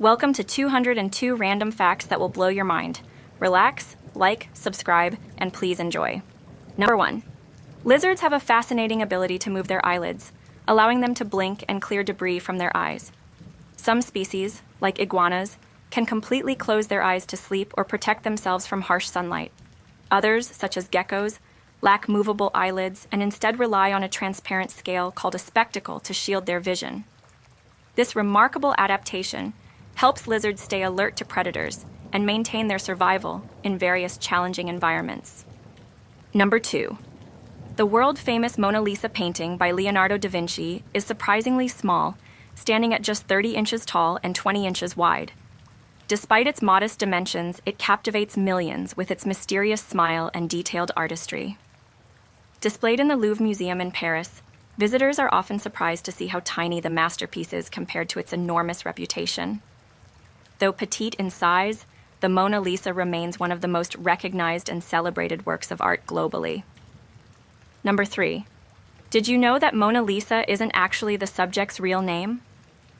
Welcome to 202 random facts that will blow your mind. Relax, like, subscribe, and please enjoy. Number 1. Lizards have a fascinating ability to move their eyelids, allowing them to blink and clear debris from their eyes. Some species, like iguanas, can completely close their eyes to sleep or protect themselves from harsh sunlight. Others, such as geckos, lack movable eyelids and instead rely on a transparent scale called a spectacle to shield their vision. This remarkable adaptation helps lizards stay alert to predators and maintain their survival in various challenging environments. Number 2. The world-famous Mona Lisa painting by Leonardo da Vinci is surprisingly small, standing at just 30 inches tall and 20 inches wide. Despite its modest dimensions, it captivates millions with its mysterious smile and detailed artistry. Displayed in the Louvre Museum in Paris, visitors are often surprised to see how tiny the masterpiece is compared to its enormous reputation. Though petite in size, the Mona Lisa remains one of the most recognized and celebrated works of art globally. Number 3. Did you know that Mona Lisa isn't actually the subject's real name?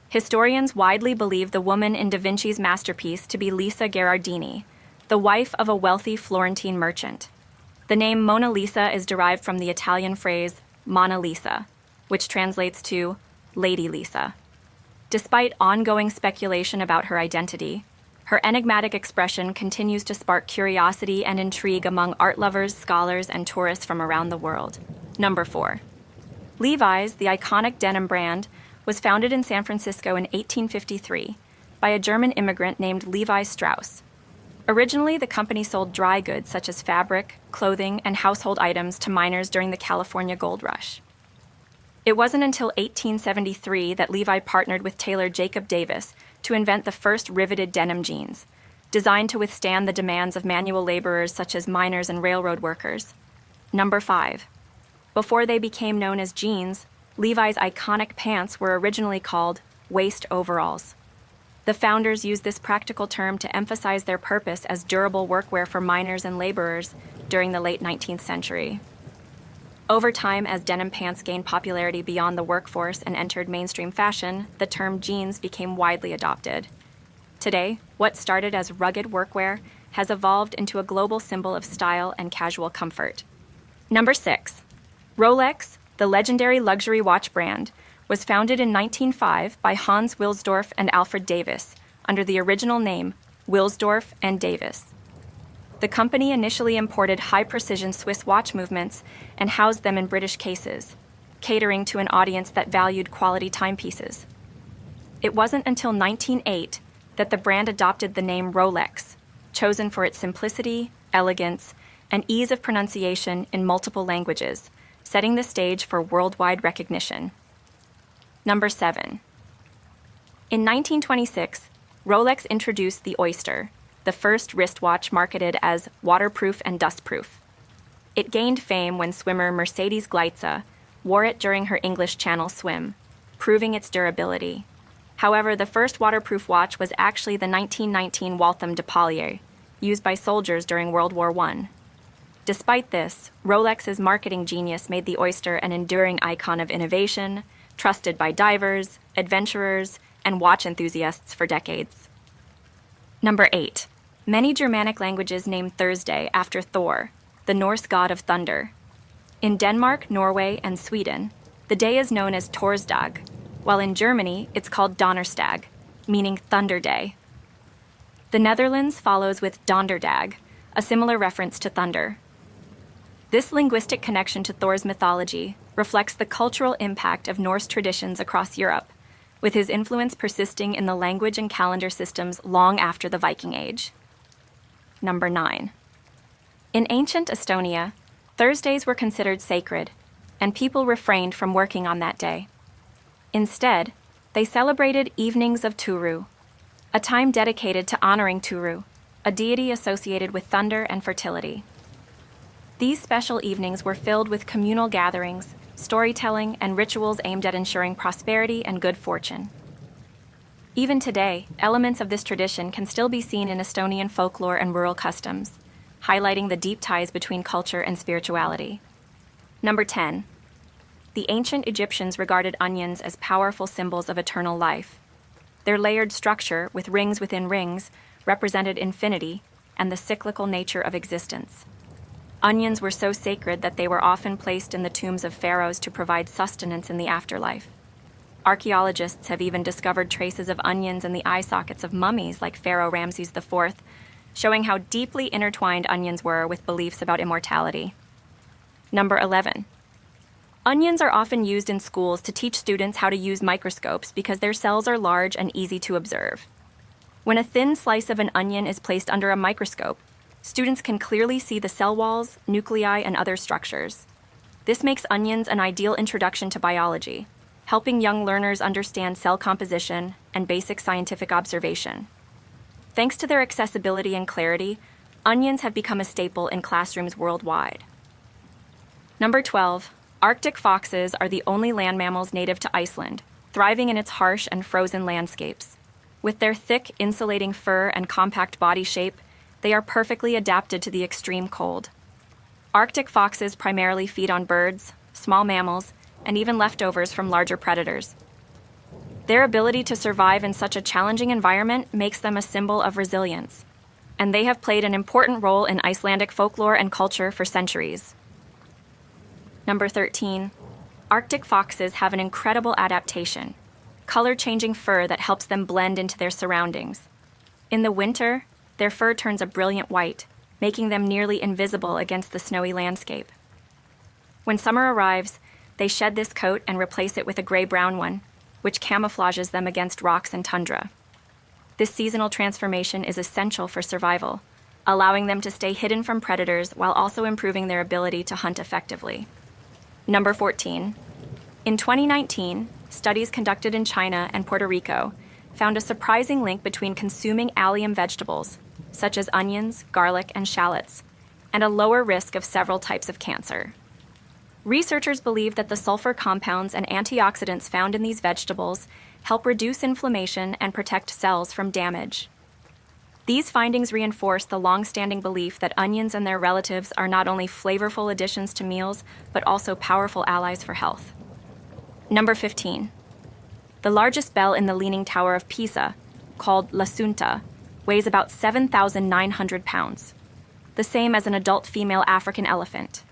Historians widely believe the woman in Da Vinci's masterpiece to be Lisa Gherardini, the wife of a wealthy Florentine merchant. The name Mona Lisa is derived from the Italian phrase Mona Lisa, which translates to Lady Lisa. Despite ongoing speculation about her identity, her enigmatic expression continues to spark curiosity and intrigue among art lovers, scholars, and tourists from around the world. Number 4. Levi's, the iconic denim brand, was founded in San Francisco in 1853 by a German immigrant named Levi Strauss. Originally, the company sold dry goods such as fabric, clothing, and household items to miners during the California Gold Rush. It wasn't until 1873 that Levi partnered with tailor Jacob Davis to invent the first riveted denim jeans, designed to withstand the demands of manual laborers such as miners and railroad workers. Number 5. Before they became known as jeans, Levi's iconic pants were originally called waist overalls. The founders used this practical term to emphasize their purpose as durable workwear for miners and laborers during the late 19th century. Over time, as denim pants gained popularity beyond the workforce and entered mainstream fashion, the term jeans became widely adopted. Today, what started as rugged workwear has evolved into a global symbol of style and casual comfort. Number 6. Rolex, the legendary luxury watch brand, was founded in 1905 by Hans Wilsdorf and Alfred Davis under the original name Wilsdorf and Davis. The company initially imported high-precision Swiss watch movements and housed them in British cases, catering to an audience that valued quality timepieces. It wasn't until 1908 that the brand adopted the name Rolex, chosen for its simplicity, elegance, and ease of pronunciation in multiple languages, setting the stage for worldwide recognition. Number 7. In 1926, Rolex introduced the Oyster, the first wristwatch marketed as waterproof and dustproof. It gained fame when swimmer Mercedes Gleitze wore it during her English Channel swim, proving its durability. However, the first waterproof watch was actually the 1919 Waltham de Paulier, used by soldiers during World War I. Despite this, Rolex's marketing genius made the Oyster an enduring icon of innovation, trusted by divers, adventurers, and watch enthusiasts for decades. Number 8. Many Germanic languages name Thursday after Thor, the Norse god of thunder. In Denmark, Norway, and Sweden, the day is known as Torsdag, while in Germany it's called Donnerstag, meaning Thunder Day. The Netherlands follows with Donderdag, a similar reference to thunder. This linguistic connection to Thor's mythology reflects the cultural impact of Norse traditions across Europe, with his influence persisting in the language and calendar systems long after the Viking Age. Number 9. In ancient Estonia, Thursdays were considered sacred, and people refrained from working on that day. Instead, they celebrated evenings of Turu, a time dedicated to honoring Turu, a deity associated with thunder and fertility. These special evenings were filled with communal gatherings, storytelling, and rituals aimed at ensuring prosperity and good fortune. Even today, elements of this tradition can still be seen in Estonian folklore and rural customs, highlighting the deep ties between culture and spirituality. Number 10. The ancient Egyptians regarded onions as powerful symbols of eternal life. Their layered structure, with rings within rings, represented infinity and the cyclical nature of existence. Onions were so sacred that they were often placed in the tombs of pharaohs to provide sustenance in the afterlife. Archaeologists have even discovered traces of onions in the eye sockets of mummies like Pharaoh Ramses IV, showing how deeply intertwined onions were with beliefs about immortality. Number 11. Onions are often used in schools to teach students how to use microscopes because their cells are large and easy to observe. When a thin slice of an onion is placed under a microscope, students can clearly see the cell walls, nuclei, and other structures. This makes onions an ideal introduction to biology, helping young learners understand cell composition and basic scientific observation. Thanks to their accessibility and clarity, onions have become a staple in classrooms worldwide. Number 12. Arctic foxes are the only land mammals native to Iceland, thriving in its harsh and frozen landscapes. With their thick, insulating fur and compact body shape, they are perfectly adapted to the extreme cold. Arctic foxes primarily feed on birds, small mammals, and even leftovers from larger predators. Their ability to survive in such a challenging environment makes them a symbol of resilience, and they have played an important role in Icelandic folklore and culture for centuries. Number 13. Arctic foxes have an incredible adaptation, color-changing fur that helps them blend into their surroundings. In the winter, their fur turns a brilliant white, making them nearly invisible against the snowy landscape. When summer arrives, they shed this coat and replace it with a gray-brown one, which camouflages them against rocks and tundra. This seasonal transformation is essential for survival, allowing them to stay hidden from predators while also improving their ability to hunt effectively. Number 14. In 2019, studies conducted in China and Puerto Rico found a surprising link between consuming allium vegetables, such as onions, garlic, and shallots, and a lower risk of several types of cancer. Researchers believe that the sulfur compounds and antioxidants found in these vegetables help reduce inflammation and protect cells from damage. These findings reinforce the long-standing belief that onions and their relatives are not only flavorful additions to meals, but also powerful allies for health. Number 15. The largest bell in the Leaning Tower of Pisa, called La Sunta, weighs about 7,900 pounds, the same as an adult female African elephant.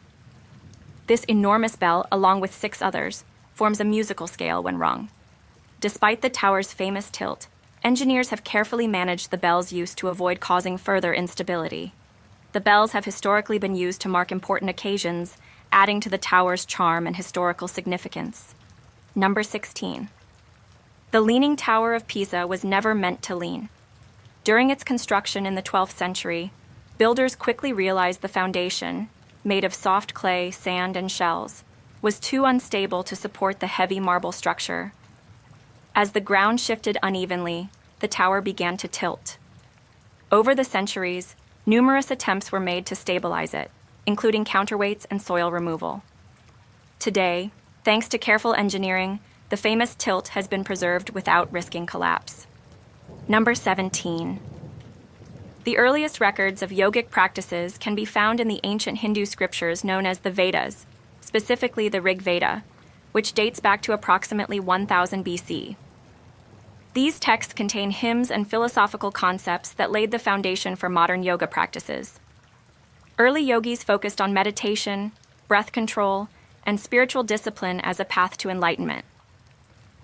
This enormous bell, along with 6 others, forms a musical scale when rung. Despite the tower's famous tilt, engineers have carefully managed the bell's use to avoid causing further instability. The bells have historically been used to mark important occasions, adding to the tower's charm and historical significance. Number 16. The Leaning Tower of Pisa was never meant to lean. During its construction in the 12th century, builders quickly realized the foundation, made of soft clay, sand, and shells, was too unstable to support the heavy marble structure. As the ground shifted unevenly, the tower began to tilt. Over the centuries, numerous attempts were made to stabilize it, including counterweights and soil removal. Today, thanks to careful engineering, the famous tilt has been preserved without risking collapse. Number 17. The earliest records of yogic practices can be found in the ancient Hindu scriptures known as the Vedas, specifically the Rig Veda, which dates back to approximately 1000 BC. These texts contain hymns and philosophical concepts that laid the foundation for modern yoga practices. Early yogis focused on meditation, breath control, and spiritual discipline as a path to enlightenment.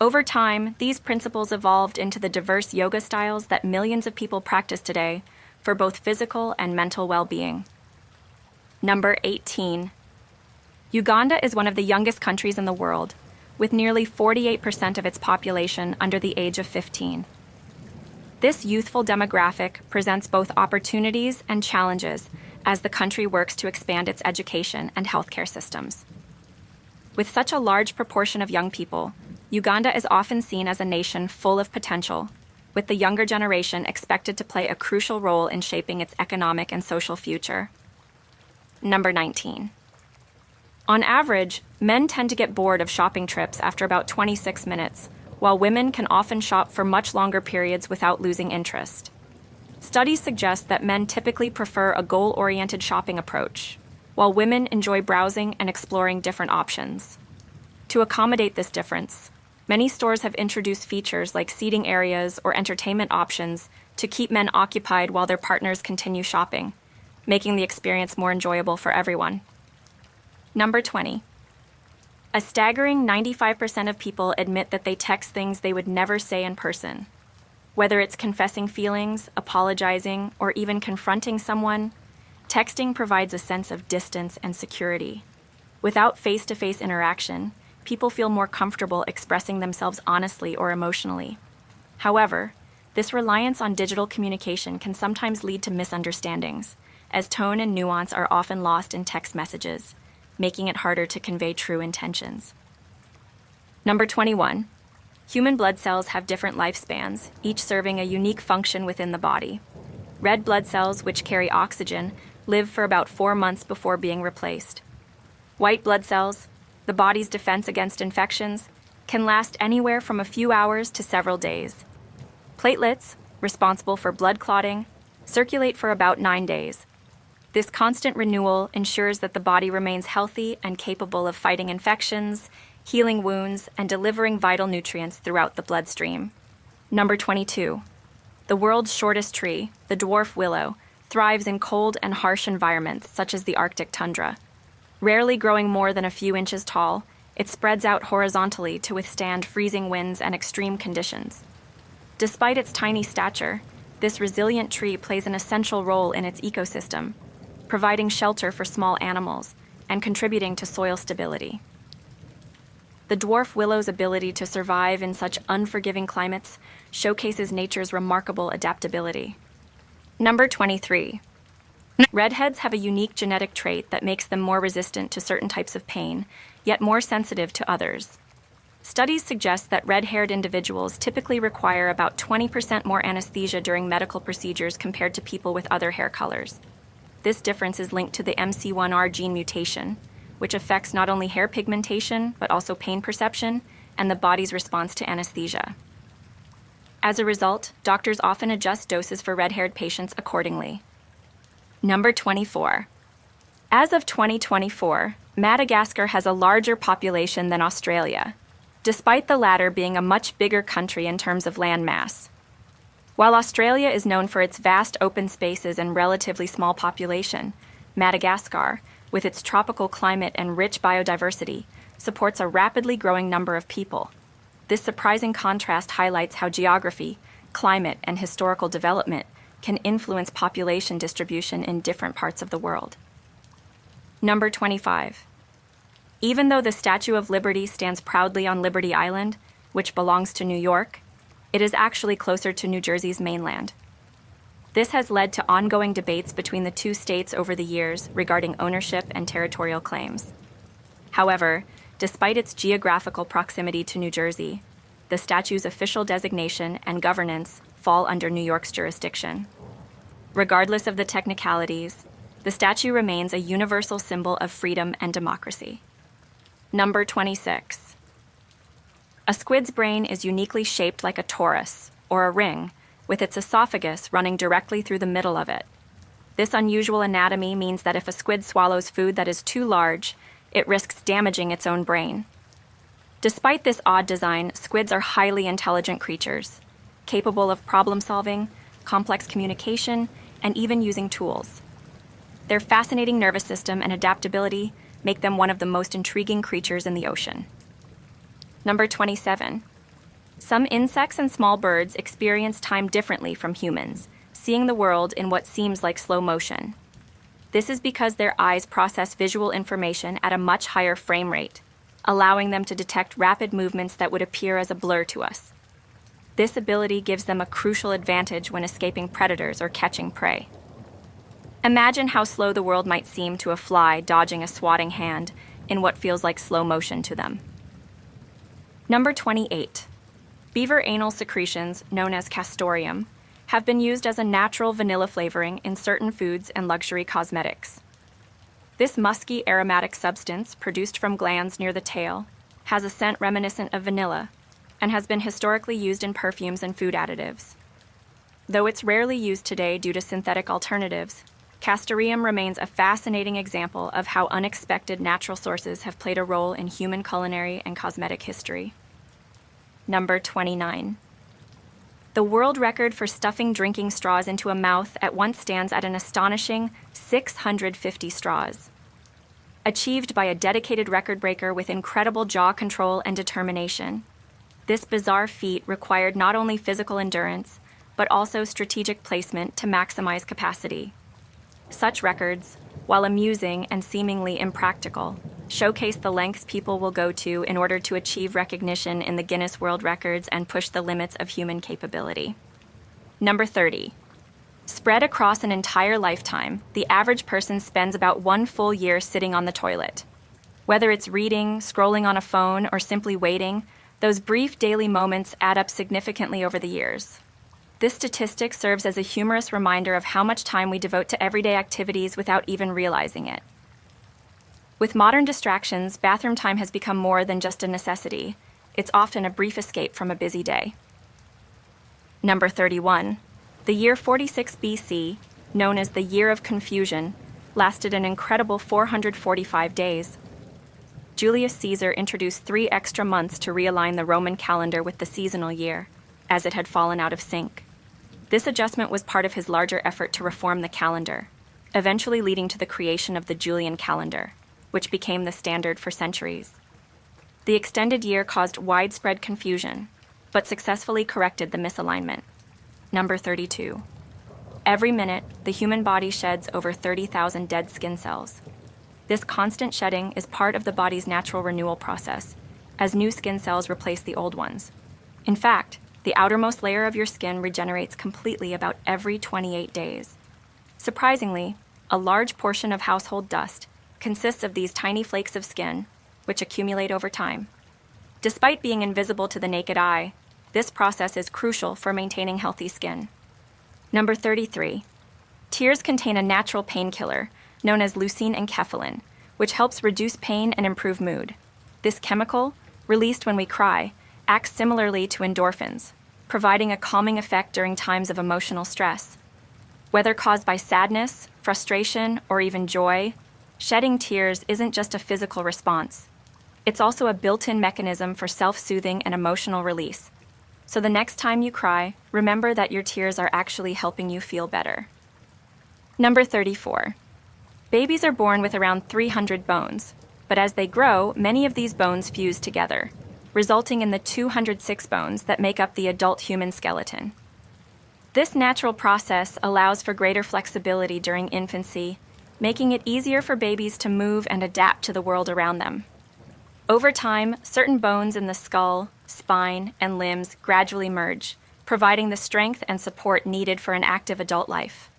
Over time, these principles evolved into the diverse yoga styles that millions of people practice today for both physical and mental well-being. Number 18. Uganda is one of the youngest countries in the world, with nearly 48% of its population under the age of 15. This youthful demographic presents both opportunities and challenges as the country works to expand its education and healthcare systems. With such a large proportion of young people, Uganda is often seen as a nation full of potential, with the younger generation expected to play a crucial role in shaping its economic and social future. Number 19. On average, men tend to get bored of shopping trips after about 26 minutes, while women can often shop for much longer periods without losing interest. Studies suggest that men typically prefer a goal-oriented shopping approach, while women enjoy browsing and exploring different options. To accommodate this difference, Many stores have introduced features like seating areas or entertainment options to keep men occupied while their partners continue shopping, making the experience more enjoyable for everyone. Number 20. A staggering 95% of people admit that they text things they would never say in person. Whether it's confessing feelings, apologizing, or even confronting someone, texting provides a sense of distance and security. Without face-to-face interaction, people feel more comfortable expressing themselves honestly or emotionally. However, this reliance on digital communication can sometimes lead to misunderstandings, as tone and nuance are often lost in text messages, making it harder to convey true intentions. Number 21. Human blood cells have different lifespans, each serving a unique function within the body. Red blood cells, which carry oxygen, live for about 4 months before being replaced. White blood cells, the body's defense against infections, can last anywhere from a few hours to several days. Platelets, responsible for blood clotting, circulate for about 9 days. This constant renewal ensures that the body remains healthy and capable of fighting infections, healing wounds, and delivering vital nutrients throughout the bloodstream. Number 22. The world's shortest tree, the dwarf willow, thrives in cold and harsh environments such as the Arctic tundra. Rarely growing more than a few inches tall, it spreads out horizontally to withstand freezing winds and extreme conditions. Despite its tiny stature, this resilient tree plays an essential role in its ecosystem, providing shelter for small animals and contributing to soil stability. The dwarf willow's ability to survive in such unforgiving climates showcases nature's remarkable adaptability. Number 23. Redheads have a unique genetic trait that makes them more resistant to certain types of pain, yet more sensitive to others. Studies suggest that red-haired individuals typically require about 20% more anesthesia during medical procedures compared to people with other hair colors. This difference is linked to the MC1R gene mutation, which affects not only hair pigmentation, but also pain perception and the body's response to anesthesia. As a result, doctors often adjust doses for red-haired patients accordingly. Number 24. As of 2024, Madagascar has a larger population than Australia, despite the latter being a much bigger country in terms of land mass. While Australia is known for its vast open spaces and relatively small population, Madagascar, with its tropical climate and rich biodiversity, supports a rapidly growing number of people. This surprising contrast highlights how geography, climate, and historical development can influence population distribution in different parts of the world. Number 25. Even though the Statue of Liberty stands proudly on Liberty Island, which belongs to New York, it is actually closer to New Jersey's mainland. This has led to ongoing debates between the two states over the years regarding ownership and territorial claims. However, despite its geographical proximity to New Jersey, the statue's official designation and governance fall under New York's jurisdiction. Regardless of the technicalities, the statue remains a universal symbol of freedom and democracy. Number 26. A squid's brain is uniquely shaped like a torus, or a ring, with its esophagus running directly through the middle of it. This unusual anatomy means that if a squid swallows food that is too large, it risks damaging its own brain. Despite this odd design, squids are highly intelligent creatures, capable of problem-solving, complex communication, and even using tools. Their fascinating nervous system and adaptability make them one of the most intriguing creatures in the ocean. Number 27. Some insects and small birds experience time differently from humans, seeing the world in what seems like slow motion. This is because their eyes process visual information at a much higher frame rate, allowing them to detect rapid movements that would appear as a blur to us. This ability gives them a crucial advantage when escaping predators or catching prey. Imagine how slow the world might seem to a fly dodging a swatting hand in what feels like slow motion to them. Number 28. Beaver anal secretions, known as castoreum, have been used as a natural vanilla flavoring in certain foods and luxury cosmetics. This musky aromatic substance, produced from glands near the tail, has a scent reminiscent of vanilla and has been historically used in perfumes and food additives. Though it's rarely used today due to synthetic alternatives, castoreum remains a fascinating example of how unexpected natural sources have played a role in human culinary and cosmetic history. Number 29. The world record for stuffing drinking straws into a mouth at once stands at an astonishing 650 straws. Achieved by a dedicated record breaker with incredible jaw control and determination. This bizarre feat required not only physical endurance, but also strategic placement to maximize capacity. Such records, while amusing and seemingly impractical, showcase the lengths people will go to in order to achieve recognition in the Guinness World Records and push the limits of human capability. Number 30. Spread across an entire lifetime, the average person spends about 1 full year sitting on the toilet. Whether it's reading, scrolling on a phone, or simply waiting, those brief daily moments add up significantly over the years. This statistic serves as a humorous reminder of how much time we devote to everyday activities without even realizing it. With modern distractions, bathroom time has become more than just a necessity. It's often a brief escape from a busy day. Number 31. The year 46 BC, known as the Year of Confusion, lasted an incredible 445 days. Julius Caesar introduced 3 extra months to realign the Roman calendar with the seasonal year, as it had fallen out of sync. This adjustment was part of his larger effort to reform the calendar, eventually leading to the creation of the Julian calendar, which became the standard for centuries. The extended year caused widespread confusion, but successfully corrected the misalignment. Number 32. Every minute, the human body sheds over 30,000 dead skin cells. This constant shedding is part of the body's natural renewal process, as new skin cells replace the old ones. In fact, the outermost layer of your skin regenerates completely about every 28 days. Surprisingly, a large portion of household dust consists of these tiny flakes of skin, which accumulate over time. Despite being invisible to the naked eye, this process is crucial for maintaining healthy skin. Number 33. Tears contain a natural painkiller known as leucine and enkephalin, which helps reduce pain and improve mood. This chemical, released when we cry, acts similarly to endorphins, providing a calming effect during times of emotional stress. Whether caused by sadness, frustration, or even joy, shedding tears isn't just a physical response. It's also a built-in mechanism for self-soothing and emotional release. So the next time you cry, remember that your tears are actually helping you feel better. Number 34. Babies are born with around 300 bones, but as they grow, many of these bones fuse together, resulting in the 206 bones that make up the adult human skeleton. This natural process allows for greater flexibility during infancy, making it easier for babies to move and adapt to the world around them. Over time, certain bones in the skull, spine, and limbs gradually merge, providing the strength and support needed for an active adult life.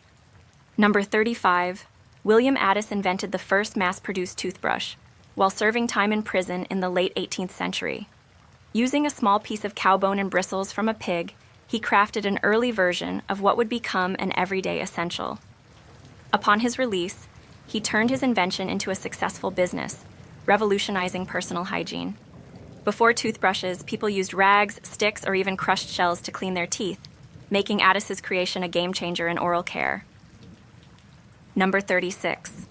Number 35. William Addis invented the first mass-produced toothbrush, while serving time in prison in the late 18th century. Using a small piece of cow bone and bristles from a pig, he crafted an early version of what would become an everyday essential. Upon his release, he turned his invention into a successful business, revolutionizing personal hygiene. Before toothbrushes, people used rags, sticks, or even crushed shells to clean their teeth, making Addis's creation a game-changer in oral care. Number 36.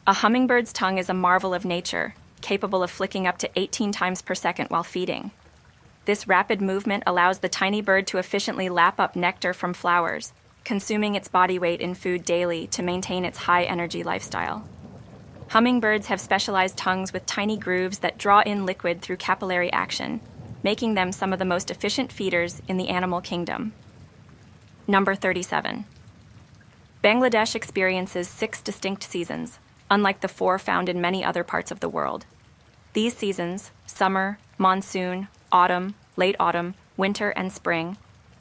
A hummingbird's tongue is a marvel of nature, capable of flicking up to 18 times per second while feeding. This rapid movement allows the tiny bird to efficiently lap up nectar from flowers, consuming its body weight in food daily to maintain its high-energy lifestyle. Hummingbirds have specialized tongues with tiny grooves that draw in liquid through capillary action, making them some of the most efficient feeders in the animal kingdom. Number 37. Bangladesh experiences 6 distinct seasons, unlike the 4 found in many other parts of the world. These seasons, summer, monsoon, autumn, late autumn, winter, and spring,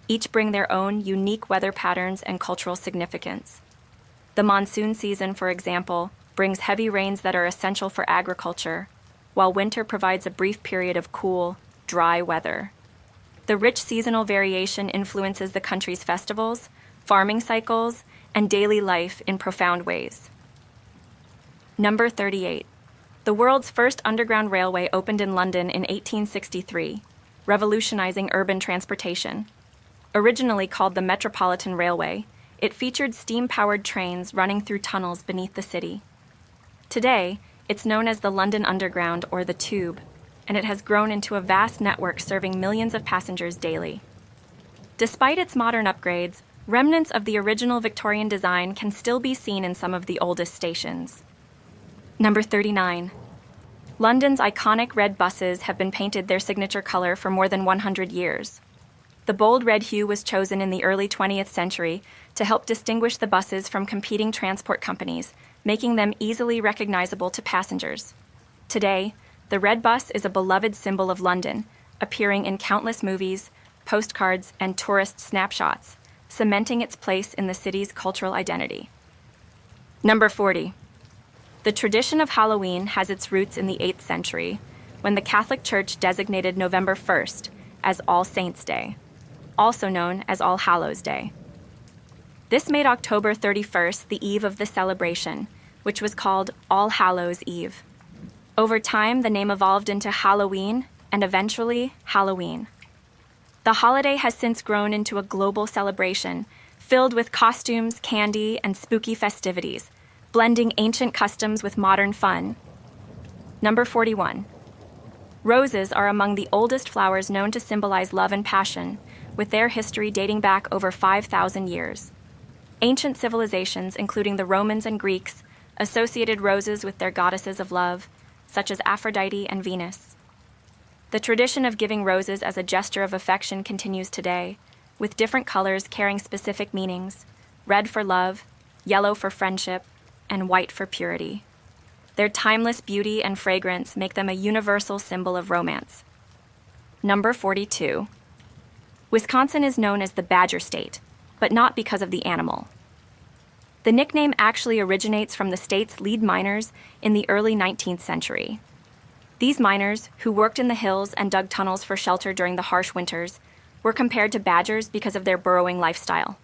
each bring their own unique weather patterns and cultural significance. The monsoon season, for example, brings heavy rains that are essential for agriculture, while winter provides a brief period of cool, dry weather. The rich seasonal variation influences the country's festivals, farming cycles, and daily life in profound ways. Number 38. The world's first underground railway opened in London in 1863, revolutionizing urban transportation. Originally called the Metropolitan Railway, it featured steam-powered trains running through tunnels beneath the city. Today, it's known as the London Underground or the Tube, and it has grown into a vast network serving millions of passengers daily. Despite its modern upgrades, remnants of the original Victorian design can still be seen in some of the oldest stations. Number 39. London's iconic red buses have been painted their signature color for more than 100 years. The bold red hue was chosen in the early 20th century to help distinguish the buses from competing transport companies, making them easily recognizable to passengers. Today, the red bus is a beloved symbol of London, appearing in countless movies, postcards, and tourist snapshots, cementing its place in the city's cultural identity. Number 40. The tradition of Halloween has its roots in the 8th century, when the Catholic Church designated November 1st as All Saints' Day, also known as All Hallows' Day. This made October 31st the eve of the celebration, which was called All Hallows' Eve. Over time, the name evolved into Halloween and eventually Halloween. The holiday has since grown into a global celebration, filled with costumes, candy, and spooky festivities, blending ancient customs with modern fun. Number 41. Roses are among the oldest flowers known to symbolize love and passion, with their history dating back over 5,000 years. Ancient civilizations, including the Romans and Greeks, associated roses with their goddesses of love, such as Aphrodite and Venus. The tradition of giving roses as a gesture of affection continues today, with different colors carrying specific meanings: red for love, yellow for friendship, and white for purity. Their timeless beauty and fragrance make them a universal symbol of romance. Number 42. Wisconsin is known as the Badger State, but not because of the animal. The nickname actually originates from the state's lead miners in the early 19th century. These miners, who worked in the hills and dug tunnels for shelter during the harsh winters, were compared to badgers because of their burrowing lifestyle.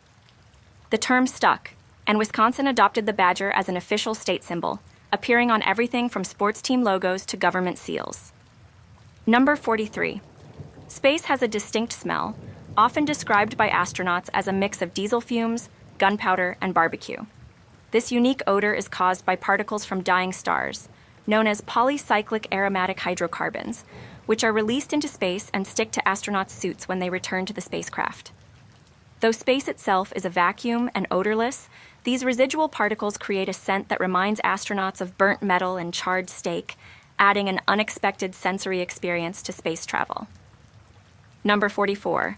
The term stuck, and Wisconsin adopted the badger as an official state symbol, appearing on everything from sports team logos to government seals. Number 43. Space has a distinct smell, often described by astronauts as a mix of diesel fumes, gunpowder, and barbecue. This unique odor is caused by particles from dying stars, known as polycyclic aromatic hydrocarbons, which are released into space and stick to astronauts' suits when they return to the spacecraft. Though space itself is a vacuum and odorless, these residual particles create a scent that reminds astronauts of burnt metal and charred steak, adding an unexpected sensory experience to space travel. Number 44.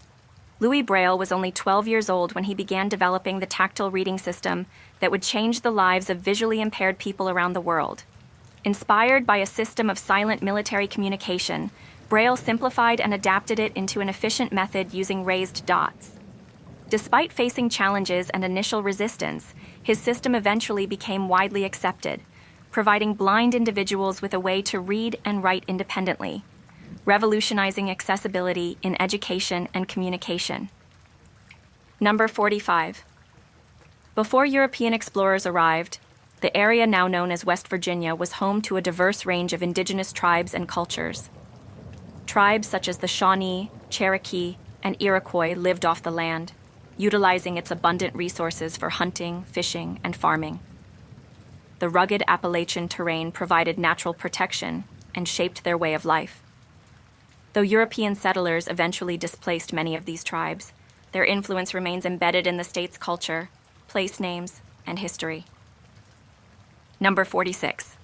Louis Braille was only 12 years old when he began developing the tactile reading system that would change the lives of visually impaired people around the world. Inspired by a system of silent military communication, Braille simplified and adapted it into an efficient method using raised dots. Despite facing challenges and initial resistance, his system eventually became widely accepted, providing blind individuals with a way to read and write independently, revolutionizing accessibility in education and communication. Number 45. Before European explorers arrived, the area now known as West Virginia was home to a diverse range of indigenous tribes and cultures. Tribes such as the Shawnee, Cherokee, and Iroquois lived off the land, utilizing its abundant resources for hunting, fishing, and farming. The rugged Appalachian terrain provided natural protection and shaped their way of life. Though European settlers eventually displaced many of these tribes, their influence remains embedded in the state's culture, place names, and history. Number 46.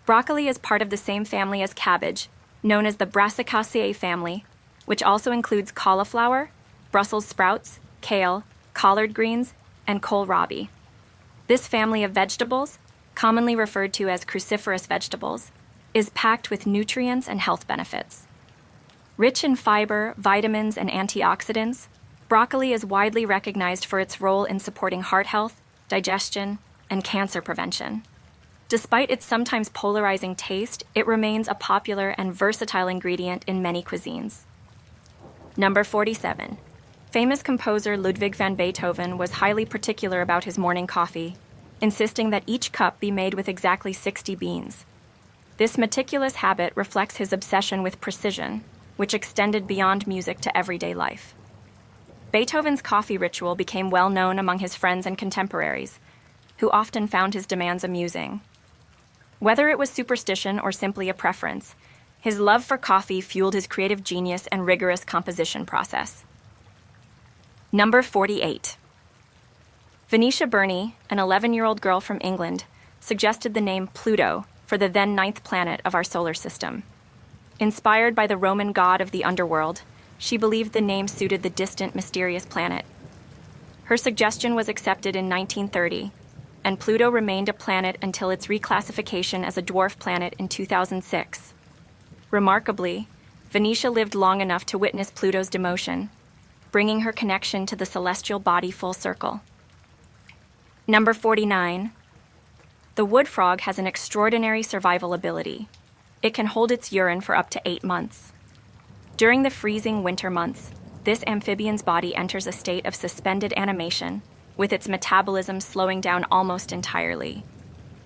Broccoli is part of the same family as cabbage, known as the Brassicaceae family, which also includes cauliflower, Brussels sprouts, kale, collard greens, and kohlrabi. This family of vegetables, commonly referred to as cruciferous vegetables, is packed with nutrients and health benefits. Rich in fiber, vitamins, and antioxidants, broccoli is widely recognized for its role in supporting heart health, digestion, and cancer prevention. Despite its sometimes polarizing taste, it remains a popular and versatile ingredient in many cuisines. Number 47. Famous composer Ludwig van Beethoven was highly particular about his morning coffee, insisting that each cup be made with exactly 60 beans. This meticulous habit reflects his obsession with precision, which extended beyond music to everyday life. Beethoven's coffee ritual became well known among his friends and contemporaries, who often found his demands amusing. Whether it was superstition or simply a preference, His love for coffee fueled his creative genius and rigorous composition process. Number 48. Venetia Burney, an 11-year-old girl from England, suggested the name Pluto for the then ninth planet of our solar system. Inspired by the Roman god of the underworld, she believed the name suited the distant, mysterious planet. Her suggestion was accepted in 1930, and Pluto remained a planet until its reclassification as a dwarf planet in 2006. Remarkably, Venetia lived long enough to witness Pluto's demotion, bringing her connection to the celestial body full circle. Number 49. The wood frog has an extraordinary survival ability. It can hold its urine for up to 8 months. During the freezing winter months, this amphibian's body enters a state of suspended animation, with its metabolism slowing down almost entirely.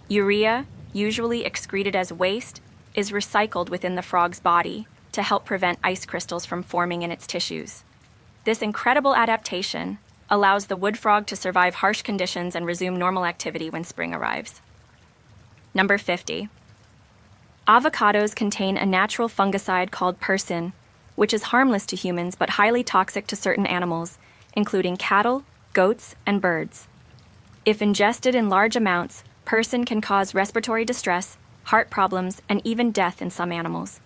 Urea, usually excreted as waste, is recycled within the frog's body to help prevent ice crystals from forming in its tissues. This incredible adaptation allows the wood frog to survive harsh conditions and resume normal activity when spring arrives. Number 50. Avocados contain a natural fungicide called persin, which is harmless to humans but highly toxic to certain animals, including cattle, goats, and birds. If ingested in large amounts, persin can cause respiratory distress, heart problems, and even death in some animals.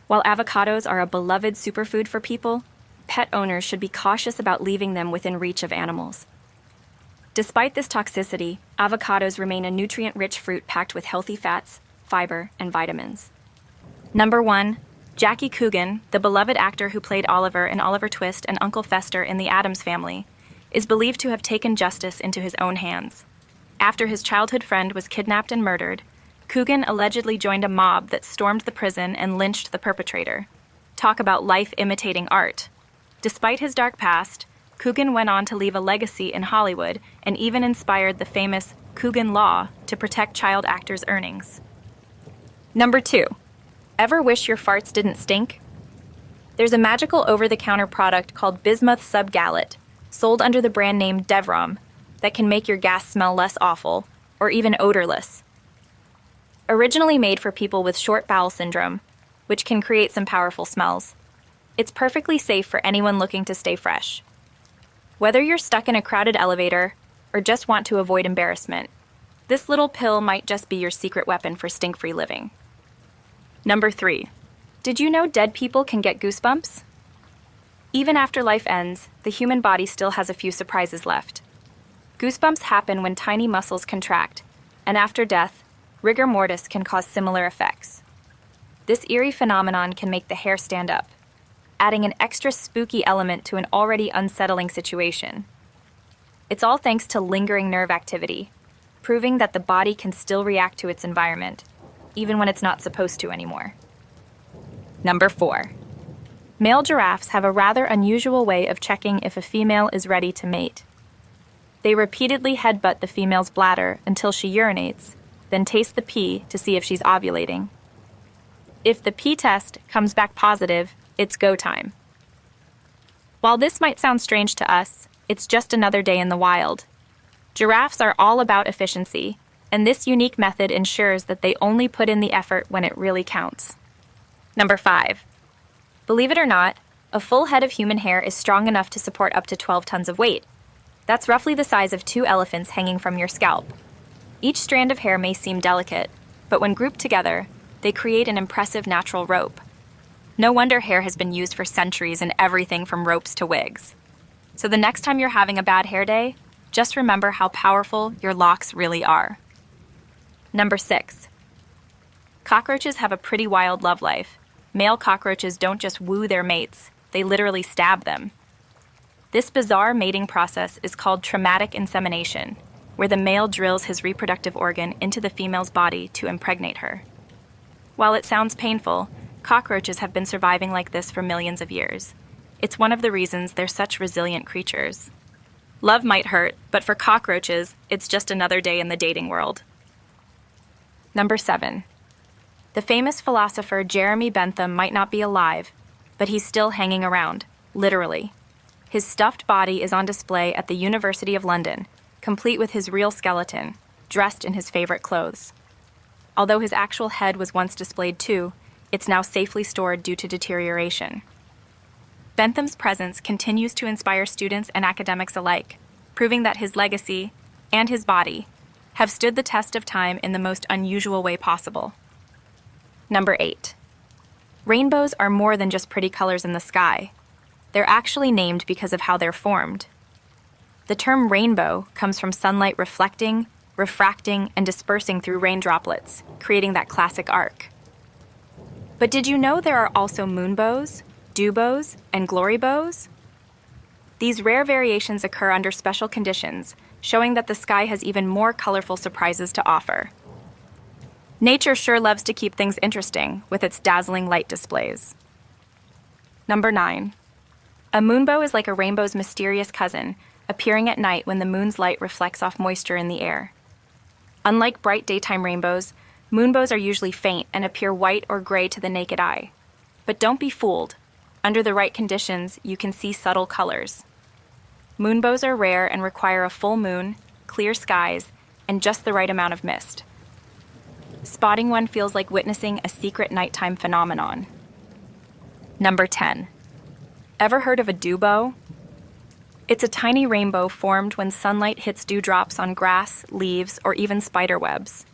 While avocados are a beloved superfood for people, pet owners should be cautious about leaving them within reach of animals. Despite this toxicity, avocados remain a nutrient-rich fruit packed with healthy fats, fiber, and vitamins. Number 1. Jackie Coogan, the beloved actor who played Oliver in Oliver Twist and Uncle Fester in The Addams Family, is believed to have taken justice into his own hands. After his childhood friend was kidnapped and murdered, Coogan allegedly joined a mob that stormed the prison and lynched the perpetrator. Talk about life imitating art. Despite his dark past, Coogan went on to leave a legacy in Hollywood and even inspired the famous Coogan Law to protect child actors' earnings. Number 2. Ever wish your farts didn't stink? There's a magical over-the-counter product called Bismuth Subgalate, sold under the brand name Devrom, that can make your gas smell less awful, or even odorless. Originally made for people with short bowel syndrome, which can create some powerful smells, it's perfectly safe for anyone looking to stay fresh. Whether you're stuck in a crowded elevator or just want to avoid embarrassment, this little pill might just be your secret weapon for stink-free living. Number 3. Did you know dead people can get goosebumps? Even after life ends, the human body still has a few surprises left. Goosebumps happen when tiny muscles contract, and after death, rigor mortis can cause similar effects. This eerie phenomenon can make the hair stand up, adding an extra spooky element to an already unsettling situation. It's all thanks to lingering nerve activity, proving that the body can still react to its environment, even when it's not supposed to anymore. Number 4. Male giraffes have a rather unusual way of checking if a female is ready to mate. They repeatedly headbutt the female's bladder until she urinates, then taste the pee to see if she's ovulating. If the pee test comes back positive, it's go time. While this might sound strange to us, it's just another day in the wild. Giraffes are all about efficiency, and this unique method ensures that they only put in the effort when it really counts. Number 5. Believe it or not, a full head of human hair is strong enough to support up to 12 tons of weight. That's roughly the size of 2 elephants hanging from your scalp. Each strand of hair may seem delicate, but when grouped together, they create an impressive natural rope. No wonder hair has been used for centuries in everything from ropes to wigs. So the next time you're having a bad hair day, just remember how powerful your locks really are. Number 6. Cockroaches have a pretty wild love life. Male cockroaches don't just woo their mates, they literally stab them. This bizarre mating process is called traumatic insemination, where the male drills his reproductive organ into the female's body to impregnate her. While it sounds painful, cockroaches have been surviving like this for millions of years. It's one of the reasons they're such resilient creatures. Love might hurt, but for cockroaches, it's just another day in the dating world. Number 7. The famous philosopher Jeremy Bentham might not be alive, but he's still hanging around, literally. His stuffed body is on display at the University of London, complete with his real skeleton, dressed in his favorite clothes. Although his actual head was once displayed too, it's now safely stored due to deterioration. Bentham's presence continues to inspire students and academics alike, proving that his legacy and his body have stood the test of time in the most unusual way possible. Number 8. Rainbows are more than just pretty colors in the sky. They're actually named because of how they're formed. The term rainbow comes from sunlight reflecting, refracting, and dispersing through rain droplets, creating that classic arc. But did you know there are also moonbows, dewbows, and glory bows? These rare variations occur under special conditions, showing that the sky has even more colorful surprises to offer. Nature sure loves to keep things interesting with its dazzling light displays. Number 9. A moonbow is like a rainbow's mysterious cousin, appearing at night when the moon's light reflects off moisture in the air. Unlike bright daytime rainbows, moonbows are usually faint and appear white or gray to the naked eye. But don't be fooled. Under the right conditions, you can see subtle colors. Moonbows are rare and require a full moon, clear skies, and just the right amount of mist. Spotting one feels like witnessing a secret nighttime phenomenon. Number 10. Ever heard of a dewbow? It's a tiny rainbow formed when sunlight hits dewdrops on grass, leaves, or even spider webs.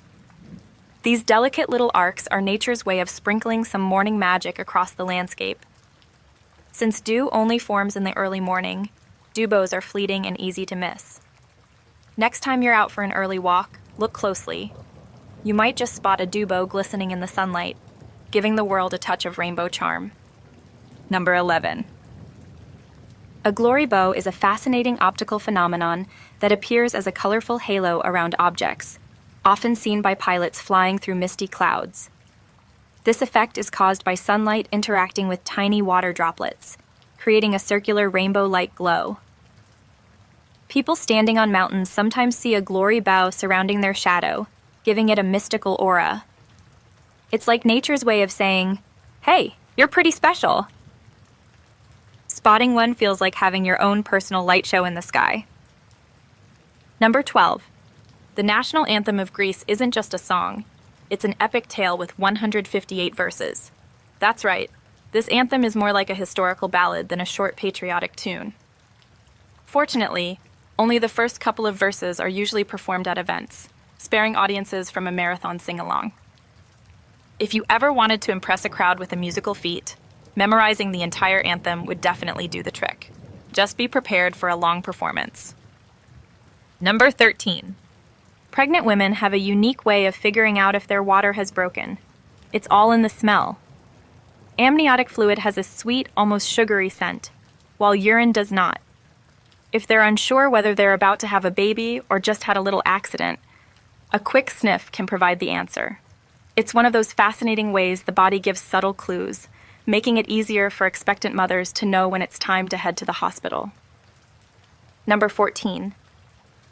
These delicate little arcs are nature's way of sprinkling some morning magic across the landscape. Since dew only forms in the early morning, dewbows are fleeting and easy to miss. Next time you're out for an early walk, look closely. You might just spot a dewbow glistening in the sunlight, giving the world a touch of rainbow charm. Number 11. A glory bow is a fascinating optical phenomenon that appears as a colorful halo around objects, often seen by pilots flying through misty clouds. This effect is caused by sunlight interacting with tiny water droplets, creating a circular rainbow-like glow. People standing on mountains sometimes see a glory bow surrounding their shadow, giving it a mystical aura. It's like nature's way of saying, "Hey, you're pretty special." Spotting one feels like having your own personal light show in the sky. Number 12. The national anthem of Greece isn't just a song. It's an epic tale with 158 verses. That's right. This anthem is more like a historical ballad than a short patriotic tune. Fortunately, only the first couple of verses are usually performed at events, sparing audiences from a marathon sing-along. If you ever wanted to impress a crowd with a musical feat, memorizing the entire anthem would definitely do the trick. Just be prepared for a long performance. Number 13. Pregnant women have a unique way of figuring out if their water has broken. It's all in the smell. Amniotic fluid has a sweet, almost sugary scent, while urine does not. If they're unsure whether they're about to have a baby or just had a little accident, a quick sniff can provide the answer. It's one of those fascinating ways the body gives subtle clues, making it easier for expectant mothers to know when it's time to head to the hospital. Number 14.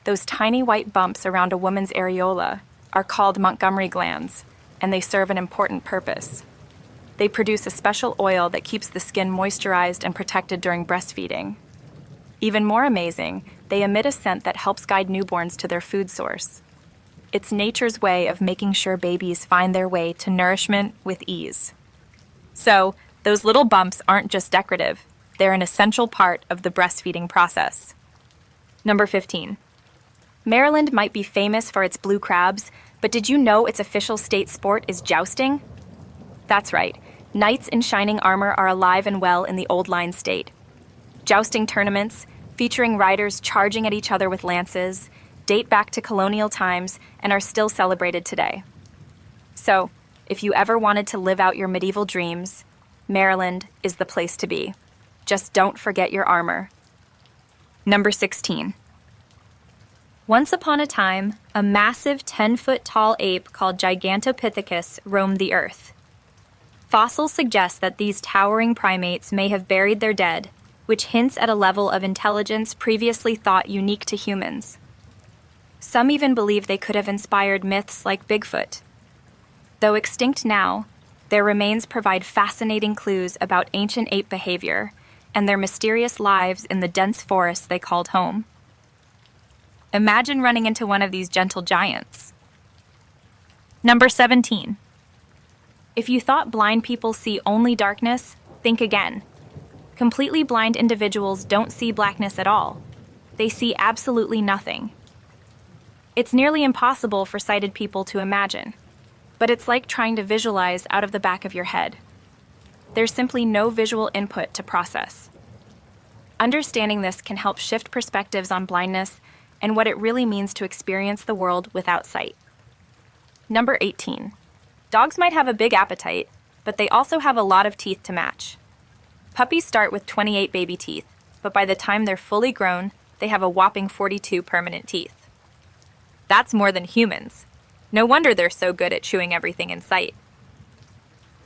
Those tiny white bumps around a woman's areola are called Montgomery glands, and they serve an important purpose. They produce a special oil that keeps the skin moisturized and protected during breastfeeding. Even more amazing, they emit a scent that helps guide newborns to their food source. It's nature's way of making sure babies find their way to nourishment with ease. So, those little bumps aren't just decorative, they're an essential part of the breastfeeding process. Number 15. Maryland might be famous for its blue crabs, but did you know its official state sport is jousting? That's right, knights in shining armor are alive and well in the Old Line State. Jousting tournaments, featuring riders charging at each other with lances, date back to colonial times and are still celebrated today. So, if you ever wanted to live out your medieval dreams, Maryland is the place to be. Just don't forget your armor. Number 16. Once upon a time, a massive 10-foot-tall ape called Gigantopithecus roamed the earth. Fossils suggest that these towering primates may have buried their dead, which hints at a level of intelligence previously thought unique to humans. Some even believe they could have inspired myths like Bigfoot. Though extinct now, their remains provide fascinating clues about ancient ape behavior and their mysterious lives in the dense forests they called home. Imagine running into one of these gentle giants. Number 17. If you thought blind people see only darkness, think again. Completely blind individuals don't see blackness at all. They see absolutely nothing. It's nearly impossible for sighted people to imagine, but it's like trying to visualize out of the back of your head. There's simply no visual input to process. Understanding this can help shift perspectives on blindness and what it really means to experience the world without sight. Number 18. Dogs might have a big appetite, but they also have a lot of teeth to match. Puppies start with 28 baby teeth, but by the time they're fully grown, they have a whopping 42 permanent teeth. That's more than humans. No wonder they're so good at chewing everything in sight.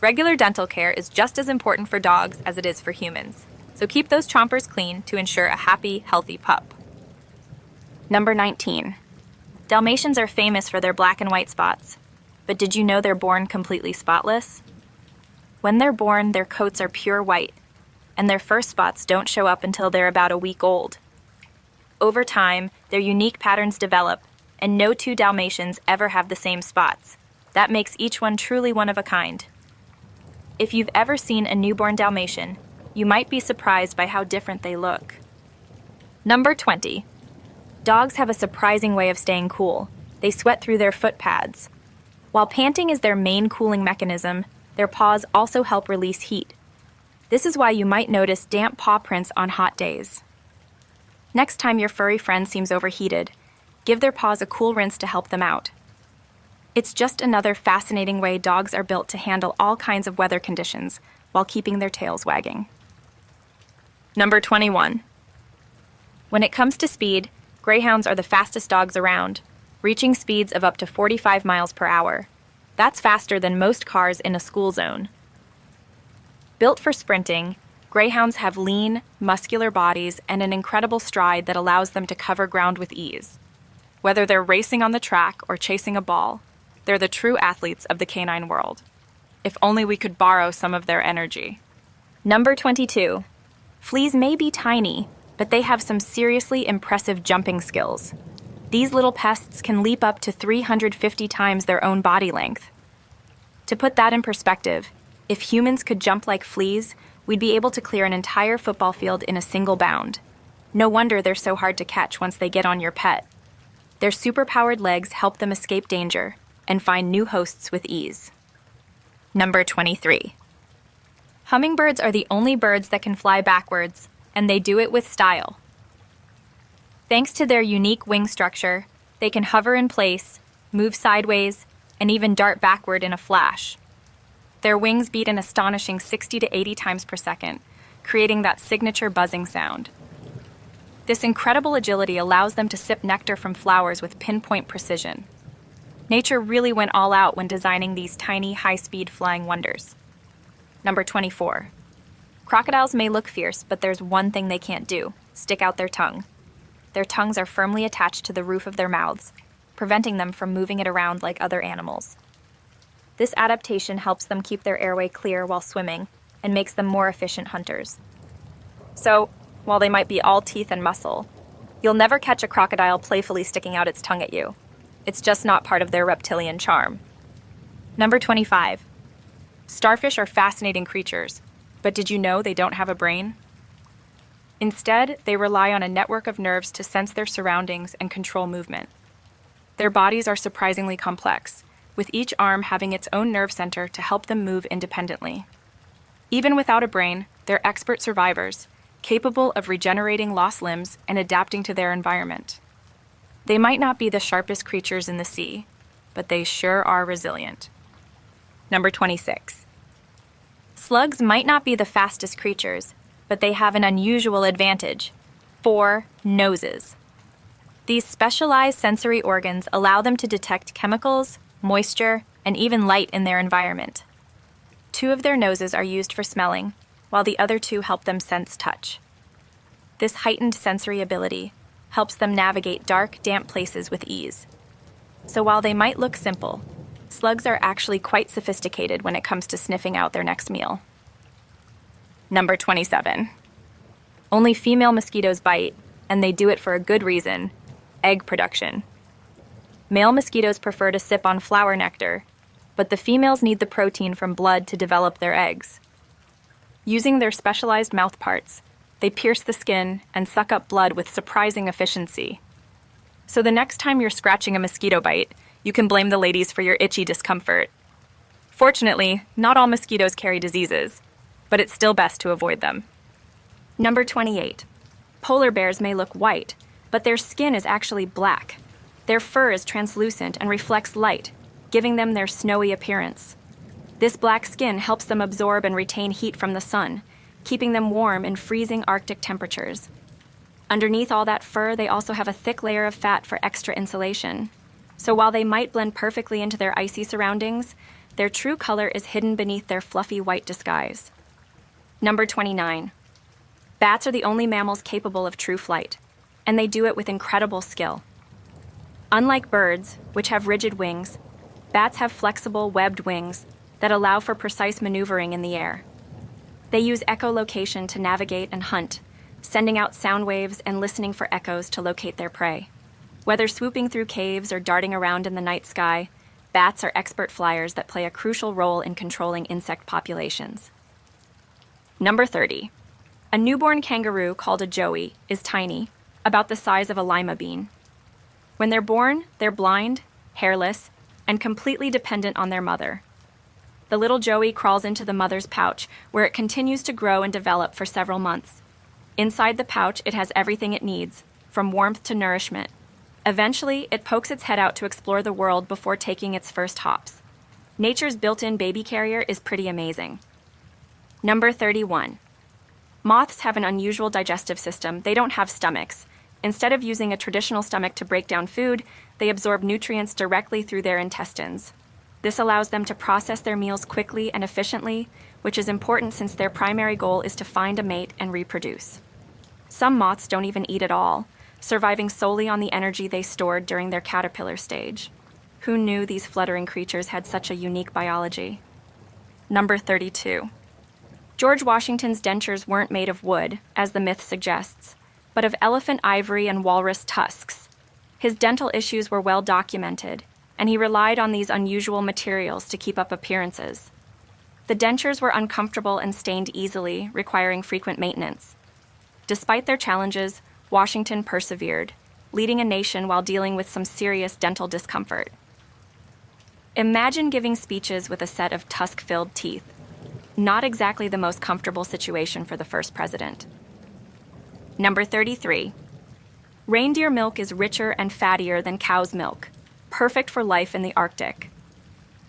Regular dental care is just as important for dogs as it is for humans, so keep those chompers clean to ensure a happy, healthy pup. Number 19. Dalmatians are famous for their black and white spots, but did you know they're born completely spotless? When they're born, their coats are pure white, and their first spots don't show up until they're about a week old. Over time, their unique patterns develop, and no two Dalmatians ever have the same spots. That makes each one truly one of a kind. If you've ever seen a newborn Dalmatian, you might be surprised by how different they look. Number 20. Dogs have a surprising way of staying cool. They sweat through their foot pads. While panting is their main cooling mechanism, their paws also help release heat. This is why you might notice damp paw prints on hot days. Next time your furry friend seems overheated, give their paws a cool rinse to help them out. It's just another fascinating way dogs are built to handle all kinds of weather conditions while keeping their tails wagging. Number 21. When it comes to speed, greyhounds are the fastest dogs around, reaching speeds of up to 45 miles per hour. That's faster than most cars in a school zone. Built for sprinting, greyhounds have lean, muscular bodies and an incredible stride that allows them to cover ground with ease. Whether they're racing on the track or chasing a ball, they're the true athletes of the canine world. If only we could borrow some of their energy. Number 22. Fleas may be tiny, but they have some seriously impressive jumping skills. These little pests can leap up to 350 times their own body length. To put that in perspective, if humans could jump like fleas, we'd be able to clear an entire football field in a single bound. No wonder they're so hard to catch once they get on your pet. Their superpowered legs help them escape danger and find new hosts with ease. Number 23. Hummingbirds are the only birds that can fly backwards, and they do it with style. Thanks to their unique wing structure, they can hover in place, move sideways, and even dart backward in a flash. Their wings beat an astonishing 60 to 80 times per second, creating that signature buzzing sound. This incredible agility allows them to sip nectar from flowers with pinpoint precision. Nature really went all out when designing these tiny, high-speed flying wonders. Number 24. Crocodiles may look fierce, but there's one thing they can't do: stick out their tongue. Their tongues are firmly attached to the roof of their mouths, preventing them from moving it around like other animals. This adaptation helps them keep their airway clear while swimming and makes them more efficient hunters. So, while they might be all teeth and muscle, you'll never catch a crocodile playfully sticking out its tongue at you. It's just not part of their reptilian charm. Number 25. Starfish are fascinating creatures, but did you know they don't have a brain? Instead, they rely on a network of nerves to sense their surroundings and control movement. Their bodies are surprisingly complex, with each arm having its own nerve center to help them move independently. Even without a brain, they're expert survivors, capable of regenerating lost limbs and adapting to their environment. They might not be the sharpest creatures in the sea, but they sure are resilient. Number 26. Slugs might not be the fastest creatures, but they have an unusual advantage: 4 noses. These specialized sensory organs allow them to detect chemicals, moisture, and even light in their environment. 2 of their noses are used for smelling, while the other 2 help them sense touch. This heightened sensory ability helps them navigate dark, damp places with ease. So while they might look simple, slugs are actually quite sophisticated when it comes to sniffing out their next meal. Number 27. Only female mosquitoes bite, and they do it for a good reason: egg production. Male mosquitoes prefer to sip on flower nectar, but the females need the protein from blood to develop their eggs. Using their specialized mouth parts, they pierce the skin and suck up blood with surprising efficiency. So the next time you're scratching a mosquito bite, you can blame the ladies for your itchy discomfort. Fortunately, not all mosquitoes carry diseases, but it's still best to avoid them. Number 28. Polar bears may look white, but their skin is actually black. Their fur is translucent and reflects light, giving them their snowy appearance. This black skin helps them absorb and retain heat from the sun, keeping them warm in freezing Arctic temperatures. Underneath all that fur, they also have a thick layer of fat for extra insulation. So while they might blend perfectly into their icy surroundings, their true color is hidden beneath their fluffy white disguise. Number 29. Bats are the only mammals capable of true flight, and they do it with incredible skill. Unlike birds, which have rigid wings, bats have flexible, webbed wings that allow for precise maneuvering in the air. They use echolocation to navigate and hunt, sending out sound waves and listening for echoes to locate their prey. Whether swooping through caves or darting around in the night sky, bats are expert flyers that play a crucial role in controlling insect populations. Number 30. A newborn kangaroo called a joey is tiny, about the size of a lima bean. When they're born, they're blind, hairless, and completely dependent on their mother. The little joey crawls into the mother's pouch, where it continues to grow and develop for several months. Inside the pouch, it has everything it needs, from warmth to nourishment. Eventually, it pokes its head out to explore the world before taking its first hops. Nature's built-in baby carrier is pretty amazing. Number 31. Moths have an unusual digestive system. They don't have stomachs. Instead of using a traditional stomach to break down food, they absorb nutrients directly through their intestines. This allows them to process their meals quickly and efficiently, which is important since their primary goal is to find a mate and reproduce. Some moths don't even eat at all, surviving solely on the energy they stored during their caterpillar stage. Who knew these fluttering creatures had such a unique biology? Number 32. George Washington's dentures weren't made of wood, as the myth suggests, but of elephant ivory and walrus tusks. His dental issues were well documented, and he relied on these unusual materials to keep up appearances. The dentures were uncomfortable and stained easily, requiring frequent maintenance. Despite their challenges, Washington persevered, leading a nation while dealing with some serious dental discomfort. Imagine giving speeches with a set of tusk-filled teeth. Not exactly the most comfortable situation for the first president. Number 33. Reindeer milk is richer and fattier than cow's milk, perfect for life in the Arctic.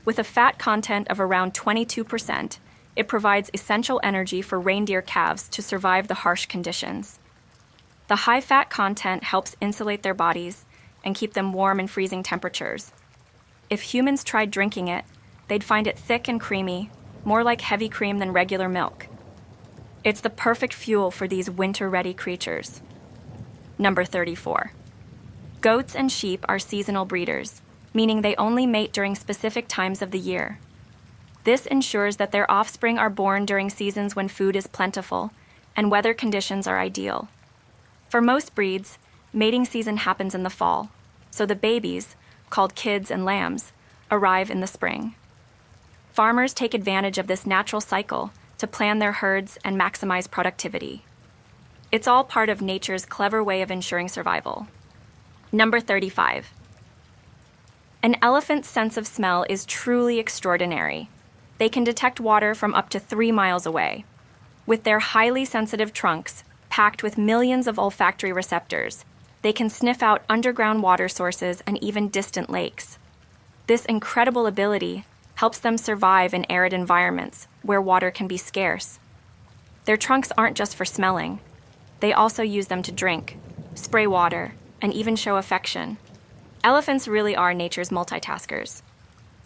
With a fat content of around 22%, it provides essential energy for reindeer calves to survive the harsh conditions. The high fat content helps insulate their bodies and keep them warm in freezing temperatures. If humans tried drinking it, they'd find it thick and creamy, more like heavy cream than regular milk. It's the perfect fuel for these winter-ready creatures. Number 34. Goats and sheep are seasonal breeders, meaning they only mate during specific times of the year. This ensures that their offspring are born during seasons when food is plentiful and weather conditions are ideal. For most breeds, mating season happens in the fall, so the babies, called kids and lambs, arrive in the spring. Farmers take advantage of this natural cycle to plan their herds and maximize productivity. It's all part of nature's clever way of ensuring survival. Number 35. An elephant's sense of smell is truly extraordinary. They can detect water from up to 3 miles away. With their highly sensitive trunks, packed with millions of olfactory receptors, they can sniff out underground water sources and even distant lakes. This incredible ability helps them survive in arid environments where water can be scarce. Their trunks aren't just for smelling. They also use them to drink, spray water, and even show affection. Elephants really are nature's multitaskers.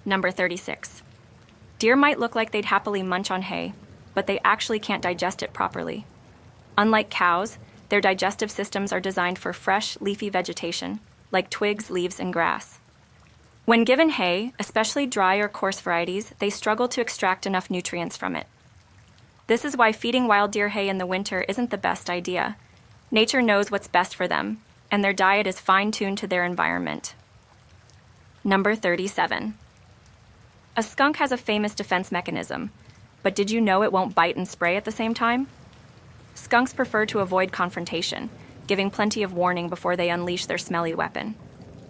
Number 36. Deer might look like they'd happily munch on hay, but they actually can't digest it properly. Unlike cows, their digestive systems are designed for fresh, leafy vegetation, like twigs, leaves, and grass. When given hay, especially dry or coarse varieties, they struggle to extract enough nutrients from it. This is why feeding wild deer hay in the winter isn't the best idea. Nature knows what's best for them, and their diet is fine-tuned to their environment. Number 37. A skunk has a famous defense mechanism, but did you know it won't bite and spray at the same time? Skunks prefer to avoid confrontation, giving plenty of warning before they unleash their smelly weapon.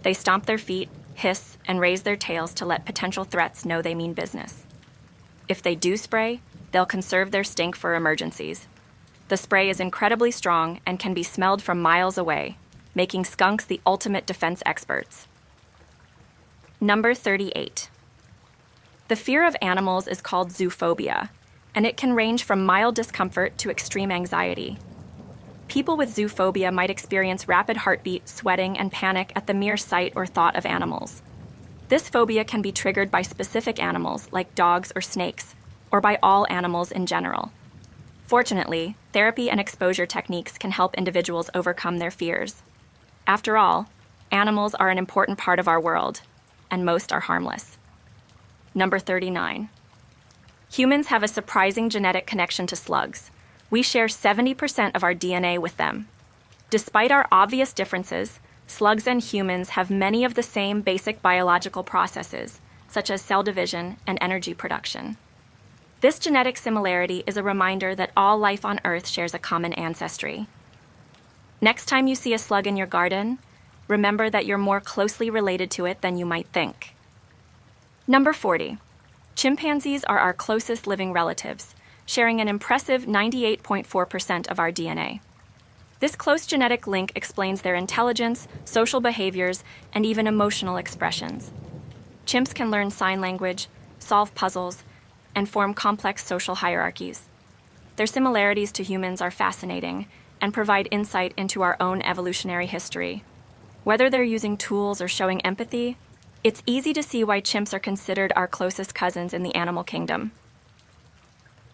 They stomp their feet, hiss, and raise their tails to let potential threats know they mean business. If they do spray, they'll conserve their stink for emergencies. The spray is incredibly strong and can be smelled from miles away, making skunks the ultimate defense experts. Number 38. The fear of animals is called zoophobia, and it can range from mild discomfort to extreme anxiety. People with zoophobia might experience rapid heartbeat, sweating, and panic at the mere sight or thought of animals. This phobia can be triggered by specific animals like dogs or snakes, or by all animals in general. Fortunately, therapy and exposure techniques can help individuals overcome their fears. After all, animals are an important part of our world, and most are harmless. Number 39. Humans have a surprising genetic connection to slugs. We share 70% of our DNA with them. Despite our obvious differences, slugs and humans have many of the same basic biological processes, such as cell division and energy production. This genetic similarity is a reminder that all life on Earth shares a common ancestry. Next time you see a slug in your garden, remember that you're more closely related to it than you might think. Number 40. Chimpanzees are our closest living relatives, sharing an impressive 98.4% of our DNA. This close genetic link explains their intelligence, social behaviors, and even emotional expressions. Chimps can learn sign language, solve puzzles, and form complex social hierarchies. Their similarities to humans are fascinating and provide insight into our own evolutionary history. Whether they're using tools or showing empathy, it's easy to see why chimps are considered our closest cousins in the animal kingdom.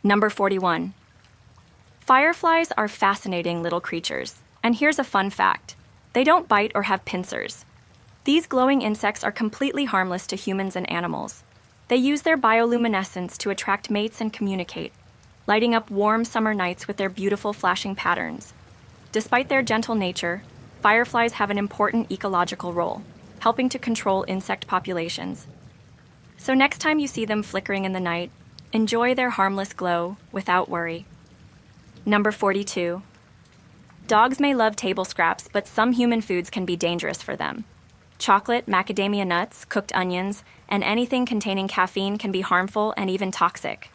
Number 41. Fireflies are fascinating little creatures, and here's a fun fact. They don't bite or have pincers. These glowing insects are completely harmless to humans and animals. They use their bioluminescence to attract mates and communicate, lighting up warm summer nights with their beautiful flashing patterns. Despite their gentle nature, fireflies have an important ecological role, helping to control insect populations. So next time you see them flickering in the night, enjoy their harmless glow without worry. Number 42. Dogs may love table scraps, but some human foods can be dangerous for them. Chocolate, macadamia nuts, cooked onions, and anything containing caffeine can be harmful and even toxic.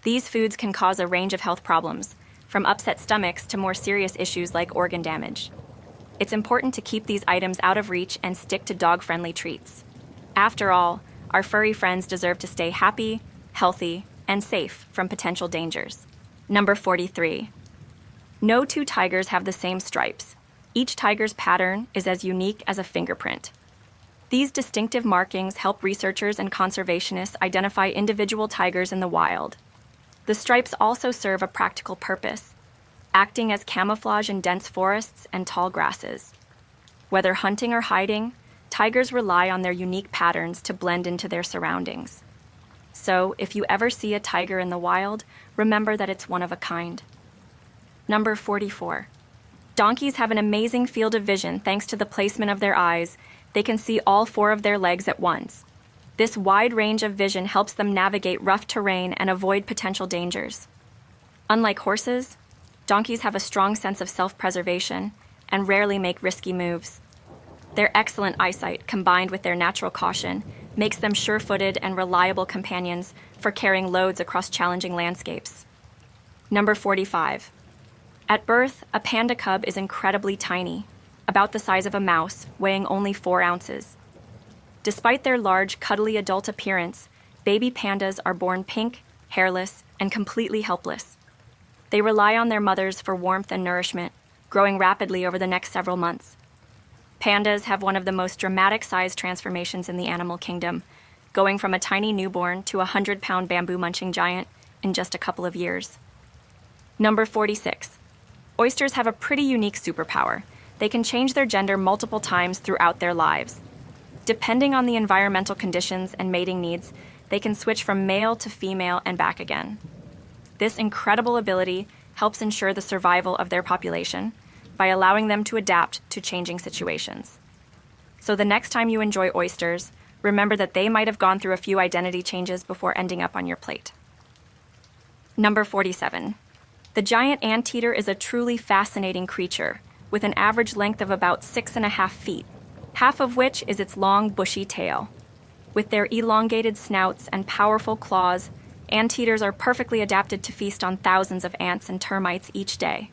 These foods can cause a range of health problems, from upset stomachs to more serious issues like organ damage. It's important to keep these items out of reach and stick to dog-friendly treats. After all, our furry friends deserve to stay happy, healthy, and safe from potential dangers. Number 43. No two tigers have the same stripes. Each tiger's pattern is as unique as a fingerprint. These distinctive markings help researchers and conservationists identify individual tigers in the wild. The stripes also serve a practical purpose, acting as camouflage in dense forests and tall grasses. Whether hunting or hiding, tigers rely on their unique patterns to blend into their surroundings. So, if you ever see a tiger in the wild, remember that it's one of a kind. Number 44. Donkeys have an amazing field of vision thanks to the placement of their eyes. They can see all 4 of their legs at once. This wide range of vision helps them navigate rough terrain and avoid potential dangers. Unlike horses, donkeys have a strong sense of self-preservation and rarely make risky moves. Their excellent eyesight, combined with their natural caution, makes them sure-footed and reliable companions for carrying loads across challenging landscapes. Number 45. At birth, a panda cub is incredibly tiny, about the size of a mouse, weighing only 4 ounces. Despite their large, cuddly adult appearance, baby pandas are born pink, hairless, and completely helpless. They rely on their mothers for warmth and nourishment, growing rapidly over the next several months. Pandas have one of the most dramatic size transformations in the animal kingdom, going from a tiny newborn to a 100-pound bamboo-munching giant in just a couple of years. Number 46. Oysters have a pretty unique superpower. They can change their gender multiple times throughout their lives. Depending on the environmental conditions and mating needs, they can switch from male to female and back again. This incredible ability helps ensure the survival of their population by allowing them to adapt to changing situations. So the next time you enjoy oysters, remember that they might have gone through a few identity changes before ending up on your plate. Number 47. The giant anteater is a truly fascinating creature, with an average length of about 6.5 feet, half of which is its long, bushy tail. With their elongated snouts and powerful claws, anteaters are perfectly adapted to feast on thousands of ants and termites each day.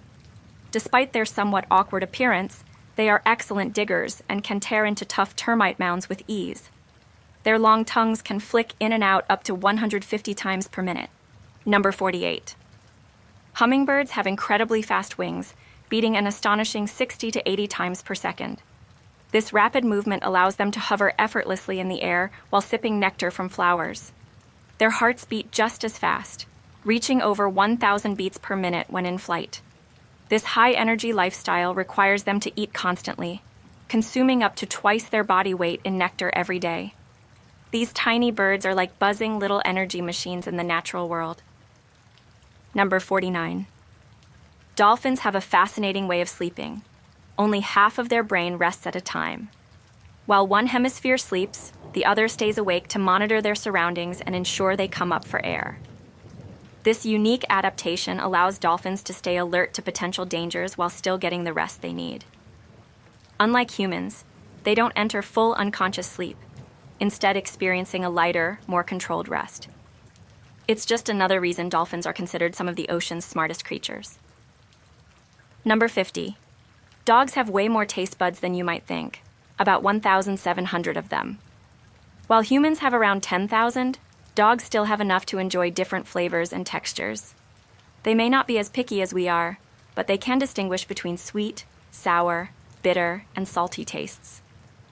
Despite their somewhat awkward appearance, they are excellent diggers and can tear into tough termite mounds with ease. Their long tongues can flick in and out up to 150 times per minute. Number 48. Hummingbirds have incredibly fast wings, beating an astonishing 60 to 80 times per second. This rapid movement allows them to hover effortlessly in the air while sipping nectar from flowers. Their hearts beat just as fast, reaching over 1,000 beats per minute when in flight. This high-energy lifestyle requires them to eat constantly, consuming up to twice their body weight in nectar every day. These tiny birds are like buzzing little energy machines in the natural world. Number 49. Dolphins have a fascinating way of sleeping. Only half of their brain rests at a time. While one hemisphere sleeps, the other stays awake to monitor their surroundings and ensure they come up for air. This unique adaptation allows dolphins to stay alert to potential dangers while still getting the rest they need. Unlike humans, they don't enter full unconscious sleep, instead experiencing a lighter, more controlled rest. It's just another reason dolphins are considered some of the ocean's smartest creatures. Number 50. Dogs have way more taste buds than you might think, about 1,700 of them. While humans have around 10,000, dogs still have enough to enjoy different flavors and textures. They may not be as picky as we are, but they can distinguish between sweet, sour, bitter, and salty tastes.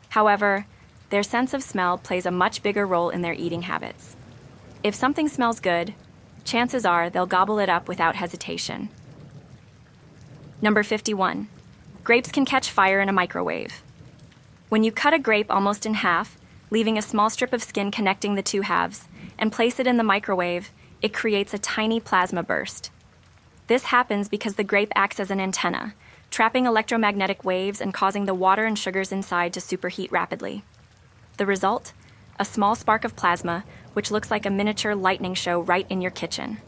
However, their sense of smell plays a much bigger role in their eating habits. If something smells good, chances are they'll gobble it up without hesitation. Number 51. Grapes can catch fire in a microwave. When you cut a grape almost in half, leaving a small strip of skin connecting the two halves, and place it in the microwave, it creates a tiny plasma burst. This happens because the grape acts as an antenna, trapping electromagnetic waves and causing the water and sugars inside to superheat rapidly. The result? A small spark of plasma, which looks like a miniature lightning show right in your kitchen.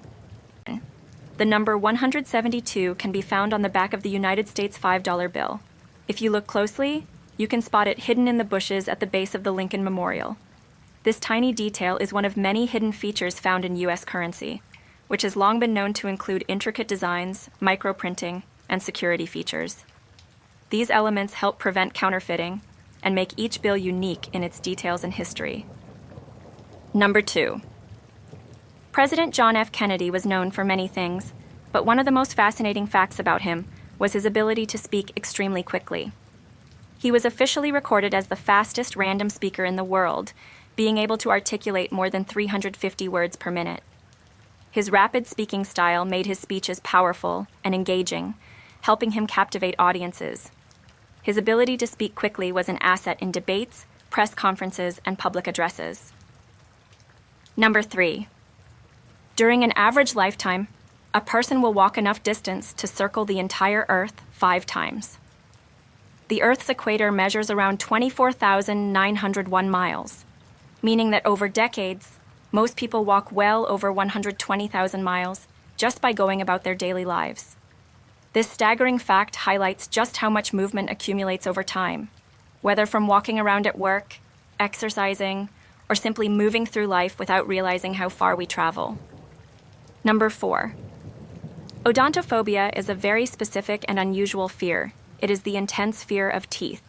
The number 172 can be found on the back of the United States $5 bill. If you look closely, you can spot it hidden in the bushes at the base of the Lincoln Memorial. This tiny detail is one of many hidden features found in U.S. currency, which has long been known to include intricate designs, microprinting, and security features. These elements help prevent counterfeiting and make each bill unique in its details and history. Number 2. President John F. Kennedy was known for many things, but one of the most fascinating facts about him was his ability to speak extremely quickly. He was officially recorded as the fastest random speaker in the world, being able to articulate more than 350 words per minute. His rapid speaking style made his speeches powerful and engaging, helping him captivate audiences. His ability to speak quickly was an asset in debates, press conferences, and public addresses. Number 3. During an average lifetime, a person will walk enough distance to circle the entire Earth 5 times. The Earth's equator measures around 24,901 miles, meaning that over decades, most people walk well over 120,000 miles just by going about their daily lives. This staggering fact highlights just how much movement accumulates over time, whether from walking around at work, exercising, or simply moving through life without realizing how far we travel. Number 4. Odontophobia is a very specific and unusual fear. It is the intense fear of teeth.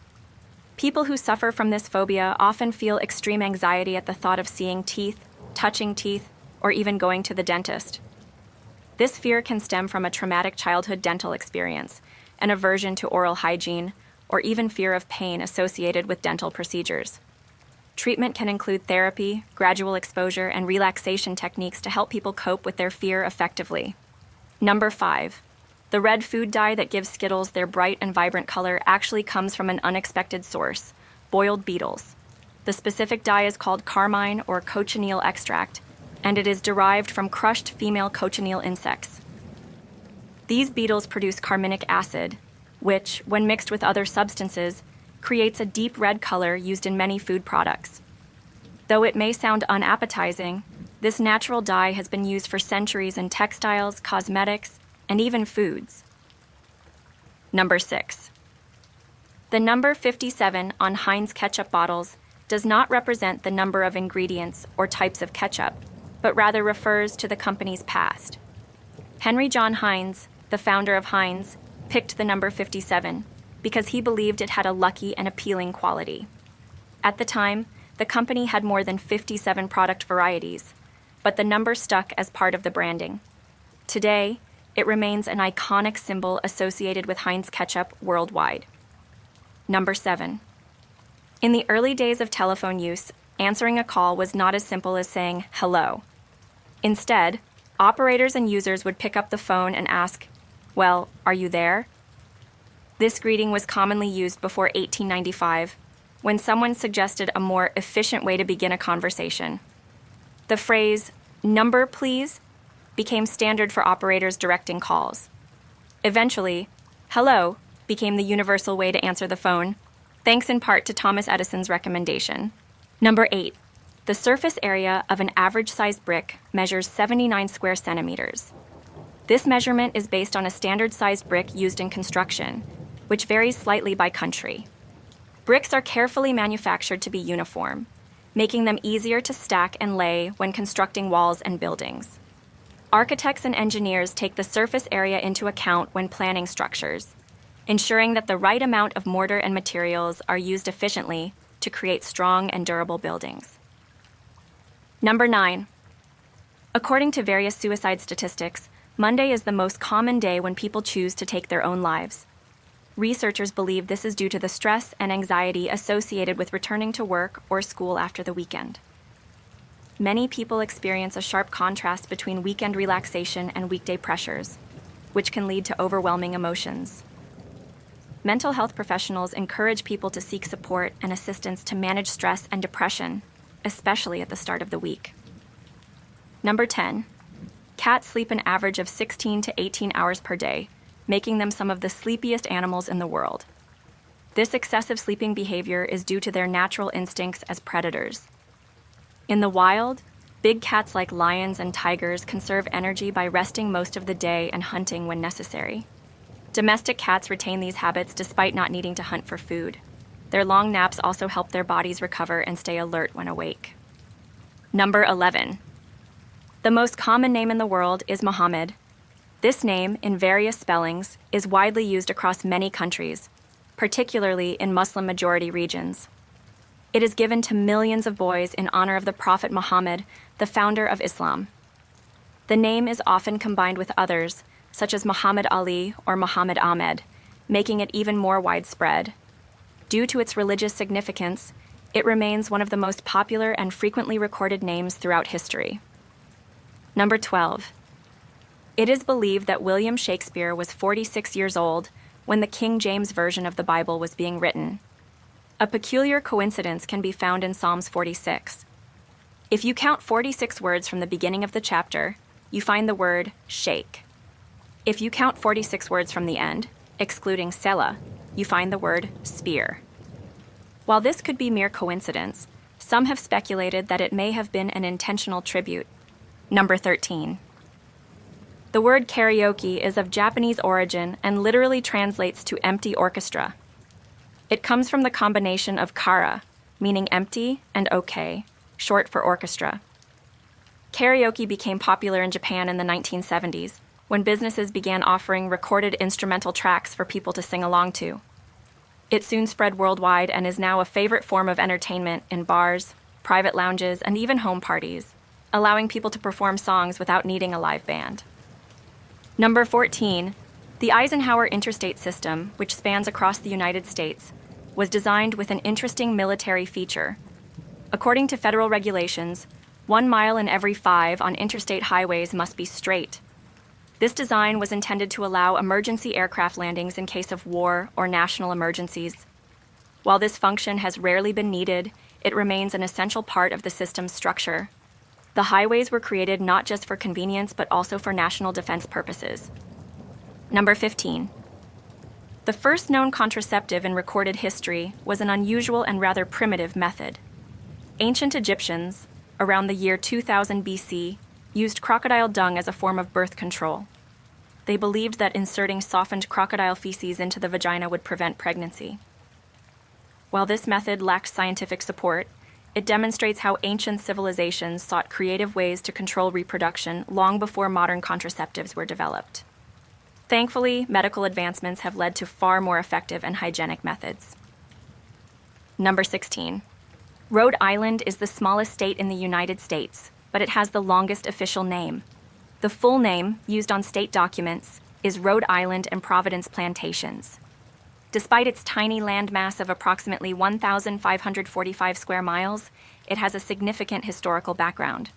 People who suffer from this phobia often feel extreme anxiety at the thought of seeing teeth, touching teeth, or even going to the dentist. This fear can stem from a traumatic childhood dental experience, an aversion to oral hygiene, or even fear of pain associated with dental procedures. Treatment can include therapy, gradual exposure, and relaxation techniques to help people cope with their fear effectively. Number 5. The red food dye that gives Skittles their bright and vibrant color actually comes from an unexpected source: boiled beetles. The specific dye is called carmine or cochineal extract, and it is derived from crushed female cochineal insects. These beetles produce carminic acid, which, when mixed with other substances, creates a deep red color used in many food products. Though it may sound unappetizing, this natural dye has been used for centuries in textiles, cosmetics, and even foods. Number 6. The number 57 on Heinz ketchup bottles does not represent the number of ingredients or types of ketchup, but rather refers to the company's past. Henry John Heinz, the founder of Heinz, picked the number 57 because he believed it had a lucky and appealing quality. At the time, the company had more than 57 product varieties, but the number stuck as part of the branding. Today, it remains an iconic symbol associated with Heinz ketchup worldwide. Number 7. In the early days of telephone use, answering a call was not as simple as saying hello. Instead, operators and users would pick up the phone and ask, "Well, are you there?" This greeting was commonly used before 1895, when someone suggested a more efficient way to begin a conversation. The phrase, "Number, please," became standard for operators directing calls. Eventually, "hello" became the universal way to answer the phone, thanks in part to Thomas Edison's recommendation. Number 8. The surface area of an average-sized brick measures 79 square centimeters. This measurement is based on a standard-sized brick used in construction, which varies slightly by country. Bricks are carefully manufactured to be uniform, making them easier to stack and lay when constructing walls and buildings. Architects and engineers take the surface area into account when planning structures, ensuring that the right amount of mortar and materials are used efficiently to create strong and durable buildings. Number 9. According to various suicide statistics, Monday is the most common day when people choose to take their own lives. Researchers believe this is due to the stress and anxiety associated with returning to work or school after the weekend. Many people experience a sharp contrast between weekend relaxation and weekday pressures, which can lead to overwhelming emotions. Mental health professionals encourage people to seek support and assistance to manage stress and depression, especially at the start of the week. Number 10. Cats sleep an average of 16 to 18 hours per day, making them some of the sleepiest animals in the world. This excessive sleeping behavior is due to their natural instincts as predators. In the wild, big cats like lions and tigers conserve energy by resting most of the day and hunting when necessary. Domestic cats retain these habits despite not needing to hunt for food. Their long naps also help their bodies recover and stay alert when awake. Number 11. The most common name in the world is Muhammad. This name, in various spellings, is widely used across many countries, particularly in Muslim-majority regions. It is given to millions of boys in honor of the Prophet Muhammad, the founder of Islam. The name is often combined with others, such as Muhammad Ali or Muhammad Ahmed, making it even more widespread. Due to its religious significance, it remains one of the most popular and frequently recorded names throughout history. Number 12. It is believed that William Shakespeare was 46 years old when the King James Version of the Bible was being written. A peculiar coincidence can be found in Psalms 46. If you count 46 words from the beginning of the chapter, you find the word shake. If you count 46 words from the end, excluding Selah, you find the word spear. While this could be mere coincidence, some have speculated that it may have been an intentional tribute. Number 13. The word karaoke is of Japanese origin and literally translates to empty orchestra. It comes from the combination of kara, meaning empty, and oke, short for orchestra. Karaoke became popular in Japan in the 1970s, when businesses began offering recorded instrumental tracks for people to sing along to. It soon spread worldwide and is now a favorite form of entertainment in bars, private lounges, and even home parties, allowing people to perform songs without needing a live band. Number 14. The Eisenhower Interstate System, which spans across the United States, was designed with an interesting military feature. According to federal regulations, 1 mile in every 5 on interstate highways must be straight. This design was intended to allow emergency aircraft landings in case of war or national emergencies. While this function has rarely been needed, it remains an essential part of the system's structure. The highways were created not just for convenience but also for national defense purposes. Number 15. The first known contraceptive in recorded history was an unusual and rather primitive method. Ancient Egyptians, around the year 2000 BC, used crocodile dung as a form of birth control. They believed that inserting softened crocodile feces into the vagina would prevent pregnancy. While this method lacks scientific support, it demonstrates how ancient civilizations sought creative ways to control reproduction long before modern contraceptives were developed. Thankfully, medical advancements have led to far more effective and hygienic methods. Number 16. Rhode Island is the smallest state in the United States, but it has the longest official name. The full name, used on state documents, is Rhode Island and Providence Plantations. Despite its tiny landmass of approximately 1,545 square miles, it has a significant historical background.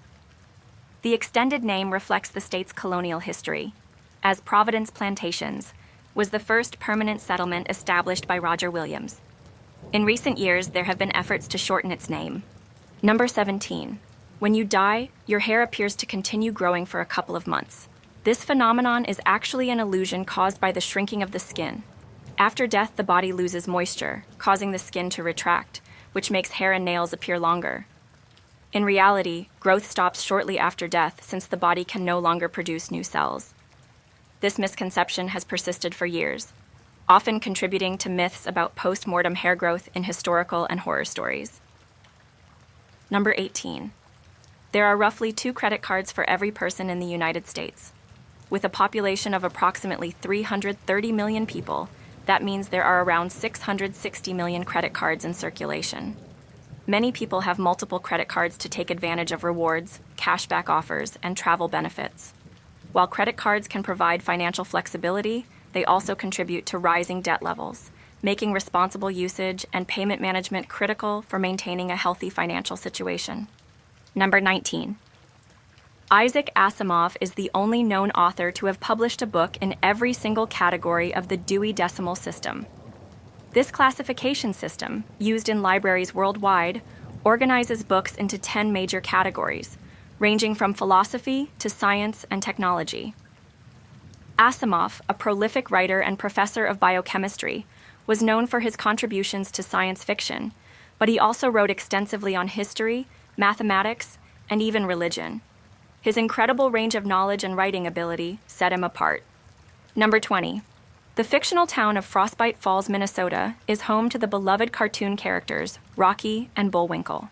The extended name reflects the state's colonial history, as Providence Plantations was the first permanent settlement established by Roger Williams. In recent years, there have been efforts to shorten its name. Number 17. When you die, your hair appears to continue growing for a couple of months. This phenomenon is actually an illusion caused by the shrinking of the skin. After death, the body loses moisture, causing the skin to retract, which makes hair and nails appear longer. In reality, growth stops shortly after death since the body can no longer produce new cells. This misconception has persisted for years, often contributing to myths about post-mortem hair growth in historical and horror stories. Number 18. There are roughly 2 credit cards for every person in the United States. With a population of approximately 330 million people, that means there are around 660 million credit cards in circulation. Many people have multiple credit cards to take advantage of rewards, cashback offers, and travel benefits. While credit cards can provide financial flexibility, they also contribute to rising debt levels, making responsible usage and payment management critical for maintaining a healthy financial situation. Number 19. Isaac Asimov is the only known author to have published a book in every single category of the Dewey Decimal System. This classification system, used in libraries worldwide, organizes books into 10 major categories, ranging from philosophy to science and technology. Asimov, a prolific writer and professor of biochemistry, was known for his contributions to science fiction, but he also wrote extensively on history, mathematics, and even religion. His incredible range of knowledge and writing ability set him apart. Number 20. The fictional town of Frostbite Falls, Minnesota, is home to the beloved cartoon characters Rocky and Bullwinkle.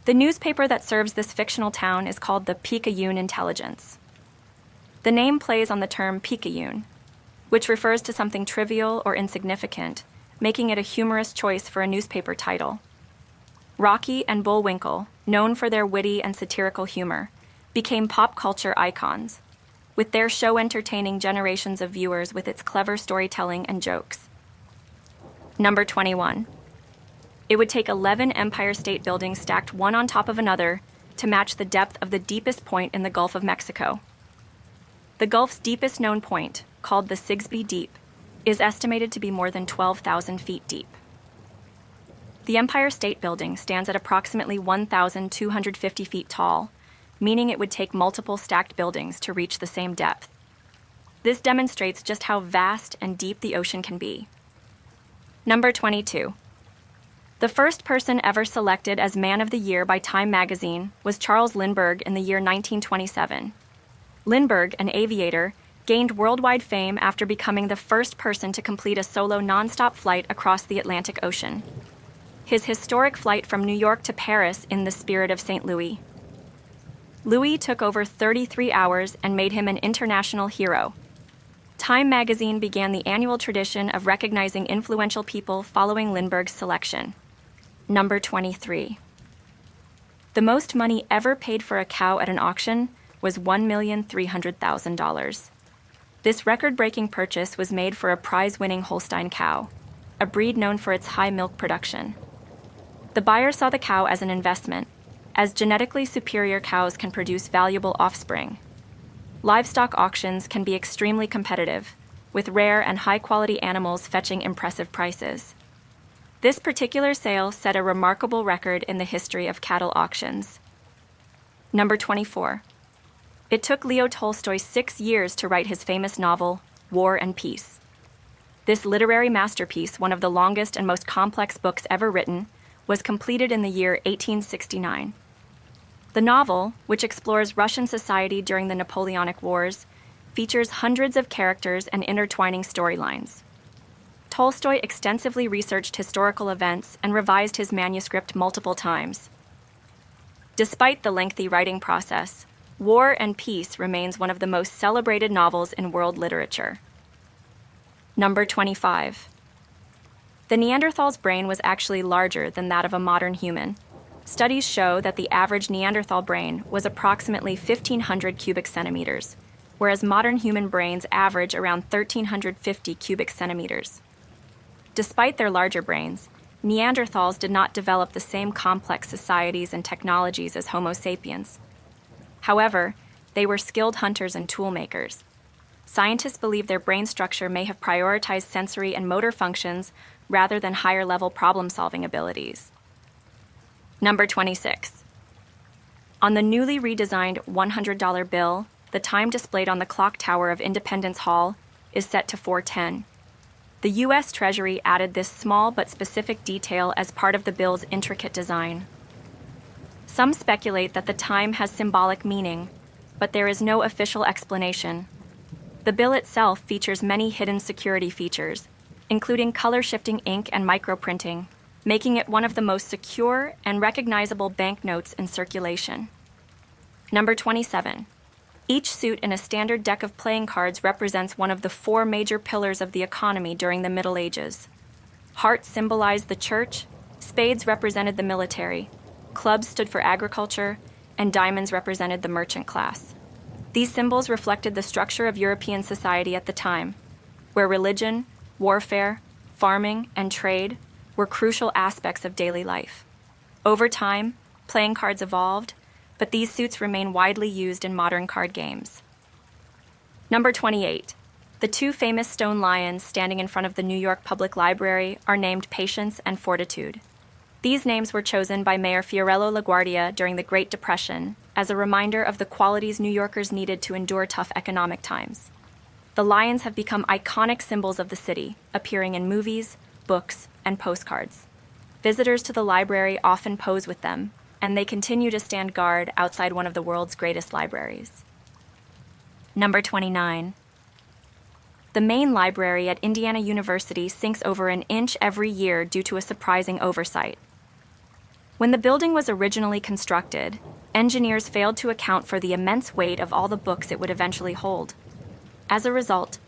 The newspaper that serves this fictional town is called the Picayune Intelligence. The name plays on the term Picayune, which refers to something trivial or insignificant, making it a humorous choice for a newspaper title. Rocky and Bullwinkle, known for their witty and satirical humor, became pop culture icons, with their show entertaining generations of viewers with its clever storytelling and jokes. Number 21. It would take 11 Empire State Buildings stacked one on top of another to match the depth of the deepest point in the Gulf of Mexico. The Gulf's deepest known point, called the Sigsbee Deep, is estimated to be more than 12,000 feet deep. The Empire State Building stands at approximately 1,250 feet tall, meaning it would take multiple stacked buildings to reach the same depth. This demonstrates just how vast and deep the ocean can be. Number 22. The first person ever selected as Man of the Year by Time magazine was Charles Lindbergh in the year 1927. Lindbergh, an aviator, gained worldwide fame after becoming the first person to complete a solo nonstop flight across the Atlantic Ocean. His historic flight from New York to Paris in the spirit of St. Louis. Louis took over 33 hours and made him an international hero. Time magazine began the annual tradition of recognizing influential people following Lindbergh's selection. Number 23. The most money ever paid for a cow at an auction was $1,300,000. This record-breaking purchase was made for a prize-winning Holstein cow, a breed known for its high milk production. The buyer saw the cow as an investment, as genetically superior cows can produce valuable offspring. Livestock auctions can be extremely competitive, with rare and high-quality animals fetching impressive prices. This particular sale set a remarkable record in the history of cattle auctions. Number 24. It took Leo Tolstoy 6 years to write his famous novel, War and Peace. This literary masterpiece, one of the longest and most complex books ever written, was completed in the year 1869. The novel, which explores Russian society during the Napoleonic Wars, features hundreds of characters and intertwining storylines. Tolstoy extensively researched historical events and revised his manuscript multiple times. Despite the lengthy writing process, War and Peace remains one of the most celebrated novels in world literature. Number 25. The Neanderthal's brain was actually larger than that of a modern human. Studies show that the average Neanderthal brain was approximately 1,500 cubic centimeters, whereas modern human brains average around 1,350 cubic centimeters. Despite their larger brains, Neanderthals did not develop the same complex societies and technologies as Homo sapiens. However, they were skilled hunters and tool makers. Scientists believe their brain structure may have prioritized sensory and motor functions rather than higher-level problem-solving abilities. Number 26. On the newly redesigned $100 bill, the time displayed on the clock tower of Independence Hall is set to 4:10. The U.S. Treasury added this small but specific detail as part of the bill's intricate design. Some speculate that the time has symbolic meaning, but there is no official explanation. The bill itself features many hidden security features, including color-shifting ink and microprinting, making it one of the most secure and recognizable banknotes in circulation. Number 27. Each suit in a standard deck of playing cards represents one of the 4 major pillars of the economy during the Middle Ages. Hearts symbolized the church, spades represented the military, clubs stood for agriculture, and diamonds represented the merchant class. These symbols reflected the structure of European society at the time, where religion, warfare, farming, and trade were crucial aspects of daily life. Over time, playing cards evolved, but these suits remain widely used in modern card games. Number 28. The 2 famous stone lions standing in front of the New York Public Library are named Patience and Fortitude. These names were chosen by Mayor Fiorello LaGuardia during the Great Depression as a reminder of the qualities New Yorkers needed to endure tough economic times. The lions have become iconic symbols of the city, appearing in movies, books, and postcards. Visitors to the library often pose with them, and they continue to stand guard outside one of the world's greatest libraries. Number 29. The main library at Indiana University sinks over an inch every year due to a surprising oversight. When the building was originally constructed, engineers failed to account for the immense weight of all the books it would eventually hold. As a result,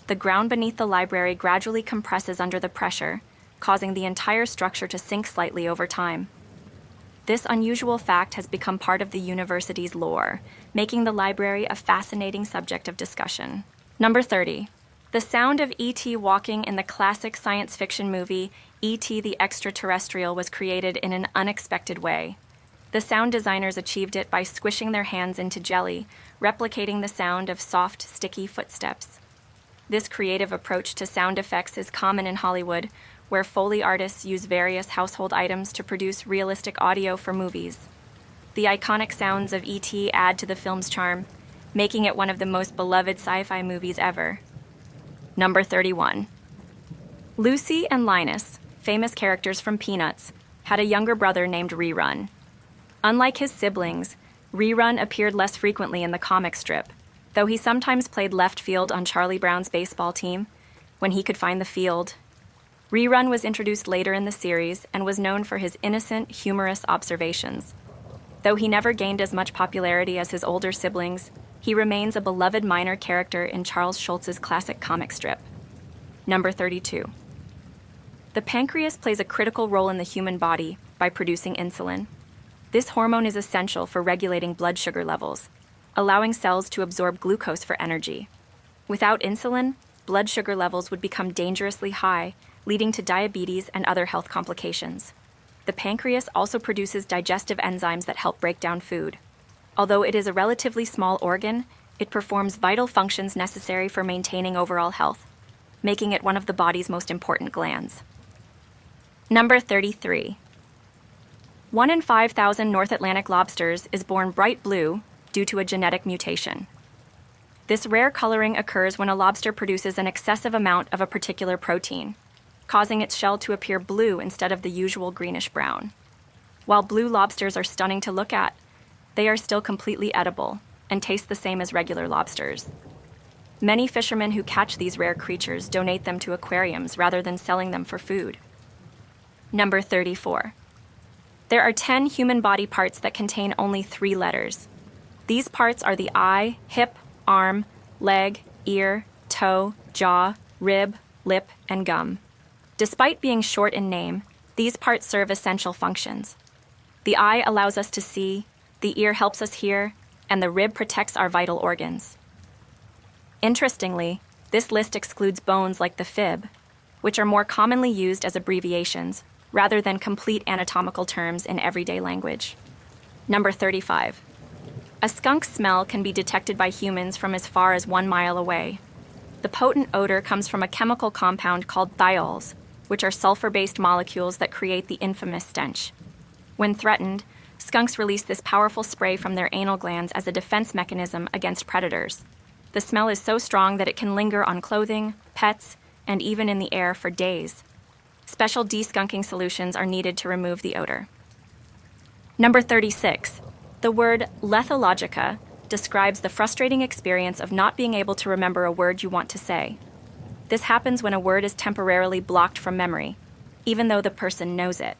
the ground beneath the library gradually compresses under the pressure, causing the entire structure to sink slightly over time. This unusual fact has become part of the university's lore, making the library a fascinating subject of discussion. Number 30. The sound of E.T. walking in the classic science fiction movie E.T. the Extraterrestrial was created in an unexpected way. The sound designers achieved it by squishing their hands into jelly, replicating the sound of soft, sticky footsteps. This creative approach to sound effects is common in Hollywood, where Foley artists use various household items to produce realistic audio for movies. The iconic sounds of E.T. add to the film's charm, making it one of the most beloved sci-fi movies ever. Number 31. Lucy and Linus, famous characters from Peanuts, had a younger brother named Rerun. Unlike his siblings, Rerun appeared less frequently in the comic strip, though he sometimes played left field on Charlie Brown's baseball team, when he could find the field. Rerun was introduced later in the series and was known for his innocent, humorous observations. Though he never gained as much popularity as his older siblings, he remains a beloved minor character in Charles Schulz's classic comic strip. Number 32. The pancreas plays a critical role in the human body by producing insulin. This hormone is essential for regulating blood sugar levels, allowing cells to absorb glucose for energy. Without insulin, blood sugar levels would become dangerously high, leading to diabetes and other health complications. The pancreas also produces digestive enzymes that help break down food. Although it is a relatively small organ, it performs vital functions necessary for maintaining overall health, making it one of the body's most important glands. Number 33. 1 in 5,000 North Atlantic lobsters is born bright blue due to a genetic mutation. This rare coloring occurs when a lobster produces an excessive amount of a particular protein. causing its shell to appear blue instead of the usual greenish-brown. While blue lobsters are stunning to look at, they are still completely edible and taste the same as regular lobsters. Many fishermen who catch these rare creatures donate them to aquariums rather than selling them for food. Number 34. There are 10 human body parts that contain only 3 letters. These parts are the eye, hip, arm, leg, ear, toe, jaw, rib, lip, and gum. Despite being short in name, these parts serve essential functions. The eye allows us to see, the ear helps us hear, and the rib protects our vital organs. Interestingly, this list excludes bones like the fib, which are more commonly used as abbreviations rather than complete anatomical terms in everyday language. Number 35. A skunk's smell can be detected by humans from as far as 1 mile away. The potent odor comes from a chemical compound called thiols, which are sulfur-based molecules that create the infamous stench. When threatened, skunks release this powerful spray from their anal glands as a defense mechanism against predators. The smell is so strong that it can linger on clothing, pets, and even in the air for days. Special deskunking solutions are needed to remove the odor. Number 36. The word lethologica describes the frustrating experience of not being able to remember a word you want to say. This happens when a word is temporarily blocked from memory, even though the person knows it.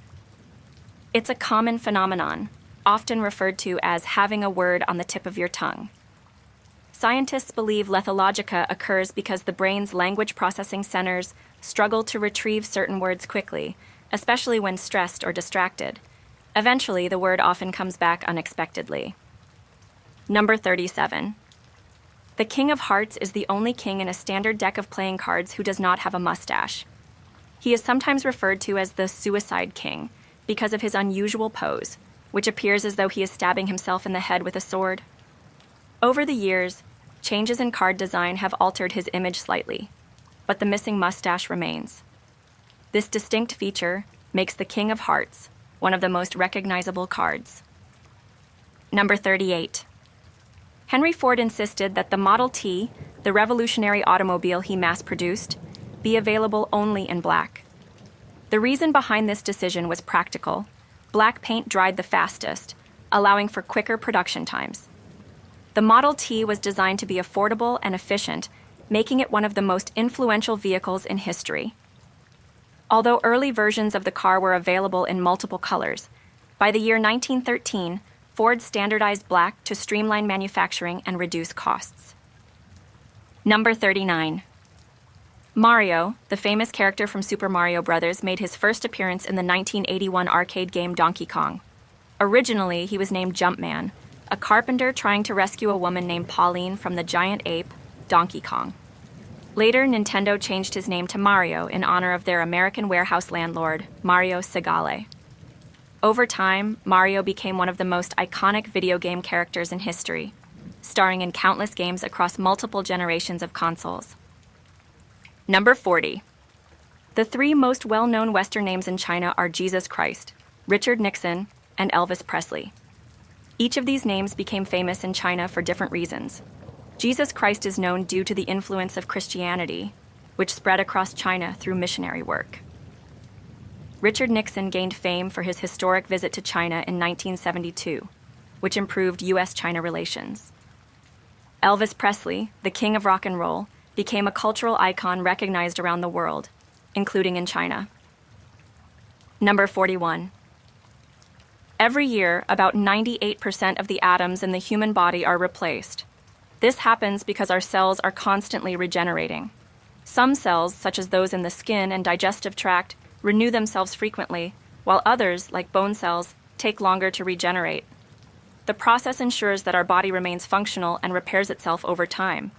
It's a common phenomenon, often referred to as having a word on the tip of your tongue. Scientists believe lethologica occurs because the brain's language processing centers struggle to retrieve certain words quickly, especially when stressed or distracted. Eventually, the word often comes back unexpectedly. Number 37. The King of Hearts is the only king in a standard deck of playing cards who does not have a mustache. He is sometimes referred to as the Suicide King because of his unusual pose, which appears as though he is stabbing himself in the head with a sword. Over the years, changes in card design have altered his image slightly, but the missing mustache remains. This distinct feature makes the King of Hearts one of the most recognizable cards. Number 38. Henry Ford insisted that the Model T, the revolutionary automobile he mass-produced, be available only in black. The reason behind this decision was practical. Black paint dried the fastest, allowing for quicker production times. The Model T was designed to be affordable and efficient, making it one of the most influential vehicles in history. Although early versions of the car were available in multiple colors, by the year 1913, Ford standardized black to streamline manufacturing and reduce costs. Number 39. Mario, the famous character from Super Mario Bros., made his first appearance in the 1981 arcade game Donkey Kong. Originally, he was named Jumpman, a carpenter trying to rescue a woman named Pauline from the giant ape, Donkey Kong. Later, Nintendo changed his name to Mario in honor of their American warehouse landlord, Mario Segale. Over time, Mario became one of the most iconic video game characters in history, starring in countless games across multiple generations of consoles. Number 40. The 3 most well-known Western names in China are Jesus Christ, Richard Nixon, and Elvis Presley. Each of these names became famous in China for different reasons. Jesus Christ is known due to the influence of Christianity, which spread across China through missionary work. Richard Nixon gained fame for his historic visit to China in 1972, which improved U.S.-China relations. Elvis Presley, the king of rock and roll, became a cultural icon recognized around the world, including in China. Number 41. Every year, about 98% of the atoms in the human body are replaced. This happens because our cells are constantly regenerating. Some cells, such as those in the skin and digestive tract, renew themselves frequently, while others, like bone cells, take longer to regenerate. The process ensures that our body remains functional and repairs itself over time.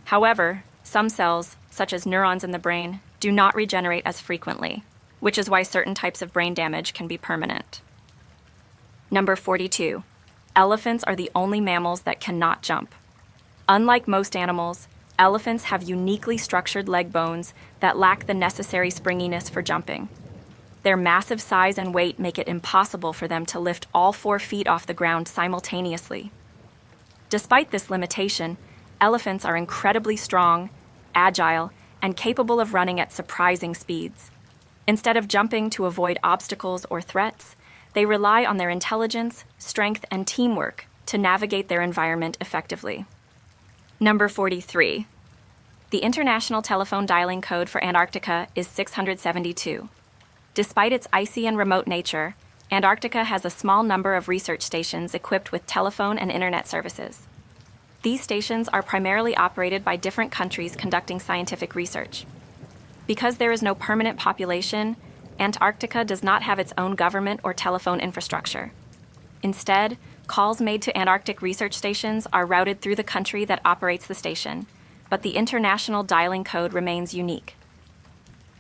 However, some cells, such as neurons in the brain, do not regenerate as frequently, which is why certain types of brain damage can be permanent. Number 42. Elephants are the only mammals that cannot jump. Unlike most animals, elephants have uniquely structured leg bones that lack the necessary springiness for jumping. Their massive size and weight make it impossible for them to lift all 4 feet off the ground simultaneously. Despite this limitation, elephants are incredibly strong, agile, and capable of running at surprising speeds. Instead of jumping to avoid obstacles or threats, they rely on their intelligence, strength, and teamwork to navigate their environment effectively. Number 43. The international telephone dialing code for Antarctica is 672. Despite its icy and remote nature, Antarctica has a small number of research stations equipped with telephone and internet services. These stations are primarily operated by different countries conducting scientific research. Because there is no permanent population, Antarctica does not have its own government or telephone infrastructure. Instead, calls made to Antarctic research stations are routed through the country that operates the station, but the international dialing code remains unique.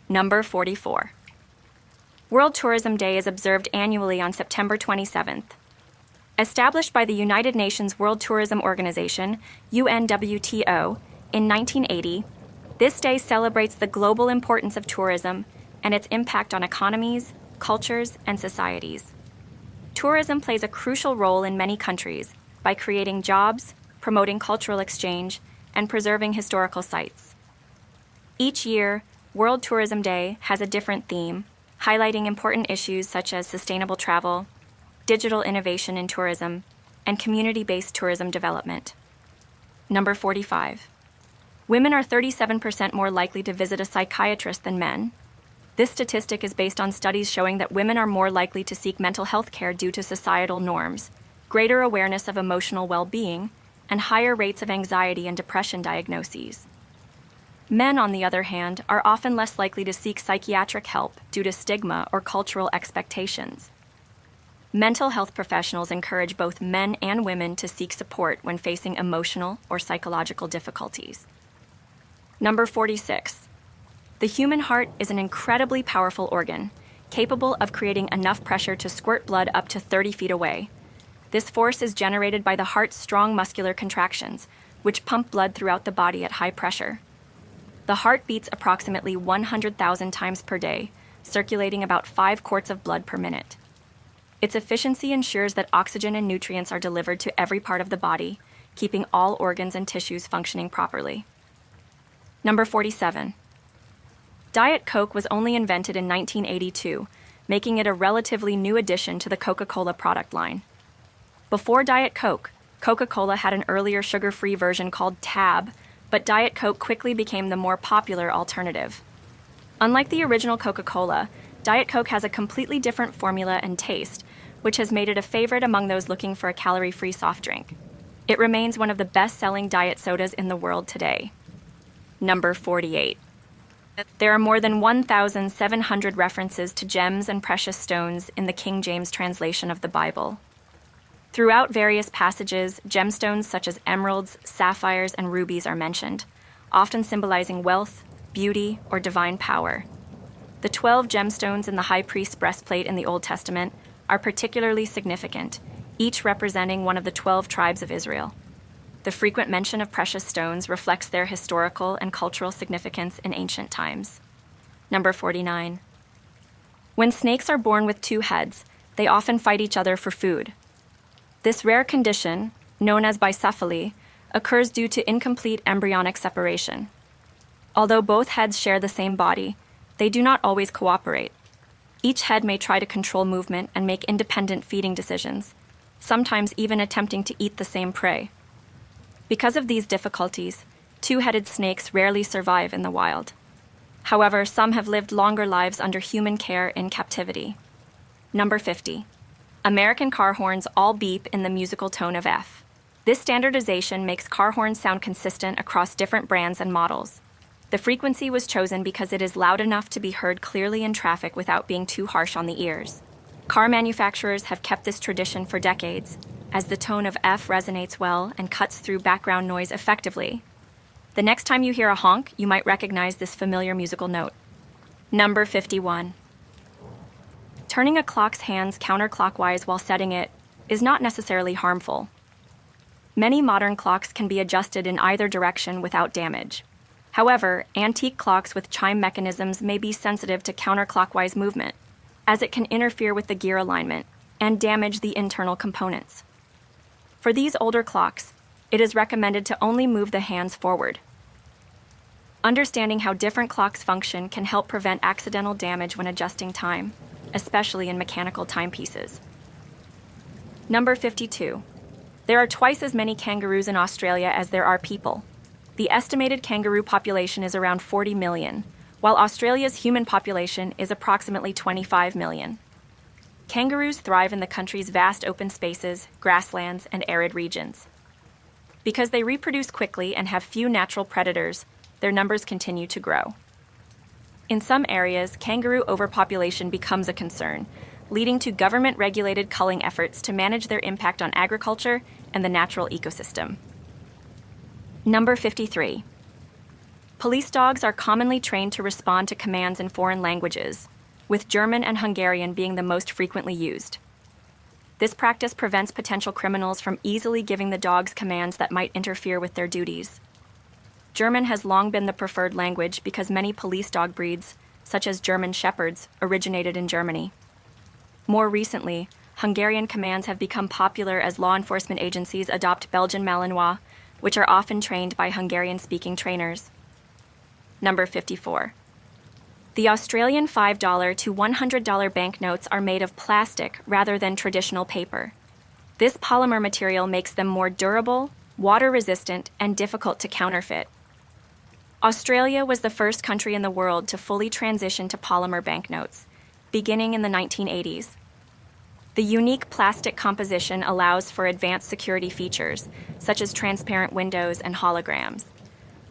Number 44. World Tourism Day is observed annually on September 27th. Established by the United Nations World Tourism Organization, UNWTO, in 1980, this day celebrates the global importance of tourism and its impact on economies, cultures, and societies. Tourism plays a crucial role in many countries by creating jobs, promoting cultural exchange, and preserving historical sites. Each year, World Tourism Day has a different theme, highlighting important issues such as sustainable travel, digital innovation in tourism, and community-based tourism development. Number 45. Women are 37% more likely to visit a psychiatrist than men. This statistic is based on studies showing that women are more likely to seek mental health care due to societal norms, greater awareness of emotional well-being, and higher rates of anxiety and depression diagnoses. Men, on the other hand, are often less likely to seek psychiatric help due to stigma or cultural expectations. Mental health professionals encourage both men and women to seek support when facing emotional or psychological difficulties. Number 46. The human heart is an incredibly powerful organ, capable of creating enough pressure to squirt blood up to 30 feet away. This force is generated by the heart's strong muscular contractions, which pump blood throughout the body at high pressure. The heart beats approximately 100,000 times per day, circulating about 5 quarts of blood per minute. Its efficiency ensures that oxygen and nutrients are delivered to every part of the body, keeping all organs and tissues functioning properly. Number 47. Diet Coke was only invented in 1982, making it a relatively new addition to the Coca-Cola product line. Before Diet Coke, Coca-Cola had an earlier sugar-free version called Tab, but Diet Coke quickly became the more popular alternative. Unlike the original Coca-Cola, Diet Coke has a completely different formula and taste, which has made it a favorite among those looking for a calorie-free soft drink. It remains one of the best-selling diet sodas in the world today. Number 48. There are more than 1,700 references to gems and precious stones in the King James translation of the Bible. Throughout various passages, gemstones such as emeralds, sapphires, and rubies are mentioned, often symbolizing wealth, beauty, or divine power. The 12 gemstones in the high priest's breastplate in the Old Testament are particularly significant, each representing one of the 12 tribes of Israel. The frequent mention of precious stones reflects their historical and cultural significance in ancient times. Number 49. When snakes are born with 2 heads, they often fight each other for food. This rare condition, known as bicephaly, occurs due to incomplete embryonic separation. Although both heads share the same body, they do not always cooperate. Each head may try to control movement and make independent feeding decisions, sometimes even attempting to eat the same prey. Because of these difficulties, 2-headed snakes rarely survive in the wild. However, some have lived longer lives under human care in captivity. Number 50. American car horns all beep in the musical tone of F. This standardization makes car horns sound consistent across different brands and models. The frequency was chosen because it is loud enough to be heard clearly in traffic without being too harsh on the ears. Car manufacturers have kept this tradition for decades, as the tone of F resonates well and cuts through background noise effectively. The next time you hear a honk, you might recognize this familiar musical note. Number 51. Turning a clock's hands counterclockwise while setting it is not necessarily harmful. Many modern clocks can be adjusted in either direction without damage. However, antique clocks with chime mechanisms may be sensitive to counterclockwise movement, as it can interfere with the gear alignment and damage the internal components. For these older clocks, it is recommended to only move the hands forward. Understanding how different clocks function can help prevent accidental damage when adjusting time, especially in mechanical timepieces. Number 52. There are twice as many kangaroos in Australia as there are people. The estimated kangaroo population is around 40 million, while Australia's human population is approximately 25 million. Kangaroos thrive in the country's vast open spaces, grasslands, and arid regions. Because they reproduce quickly and have few natural predators, their numbers continue to grow. In some areas, kangaroo overpopulation becomes a concern, leading to government-regulated culling efforts to manage their impact on agriculture and the natural ecosystem. Number 53. Police dogs are commonly trained to respond to commands in foreign languages, with German and Hungarian being the most frequently used. This practice prevents potential criminals from easily giving the dogs commands that might interfere with their duties. German has long been the preferred language because many police dog breeds, such as German Shepherds, originated in Germany. More recently, Hungarian commands have become popular as law enforcement agencies adopt Belgian Malinois, which are often trained by Hungarian-speaking trainers. Number 54. The Australian $5 to $100 banknotes are made of plastic rather than traditional paper. This polymer material makes them more durable, water-resistant, and difficult to counterfeit. Australia was the first country in the world to fully transition to polymer banknotes, beginning in the 1980s. The unique plastic composition allows for advanced security features, such as transparent windows and holograms.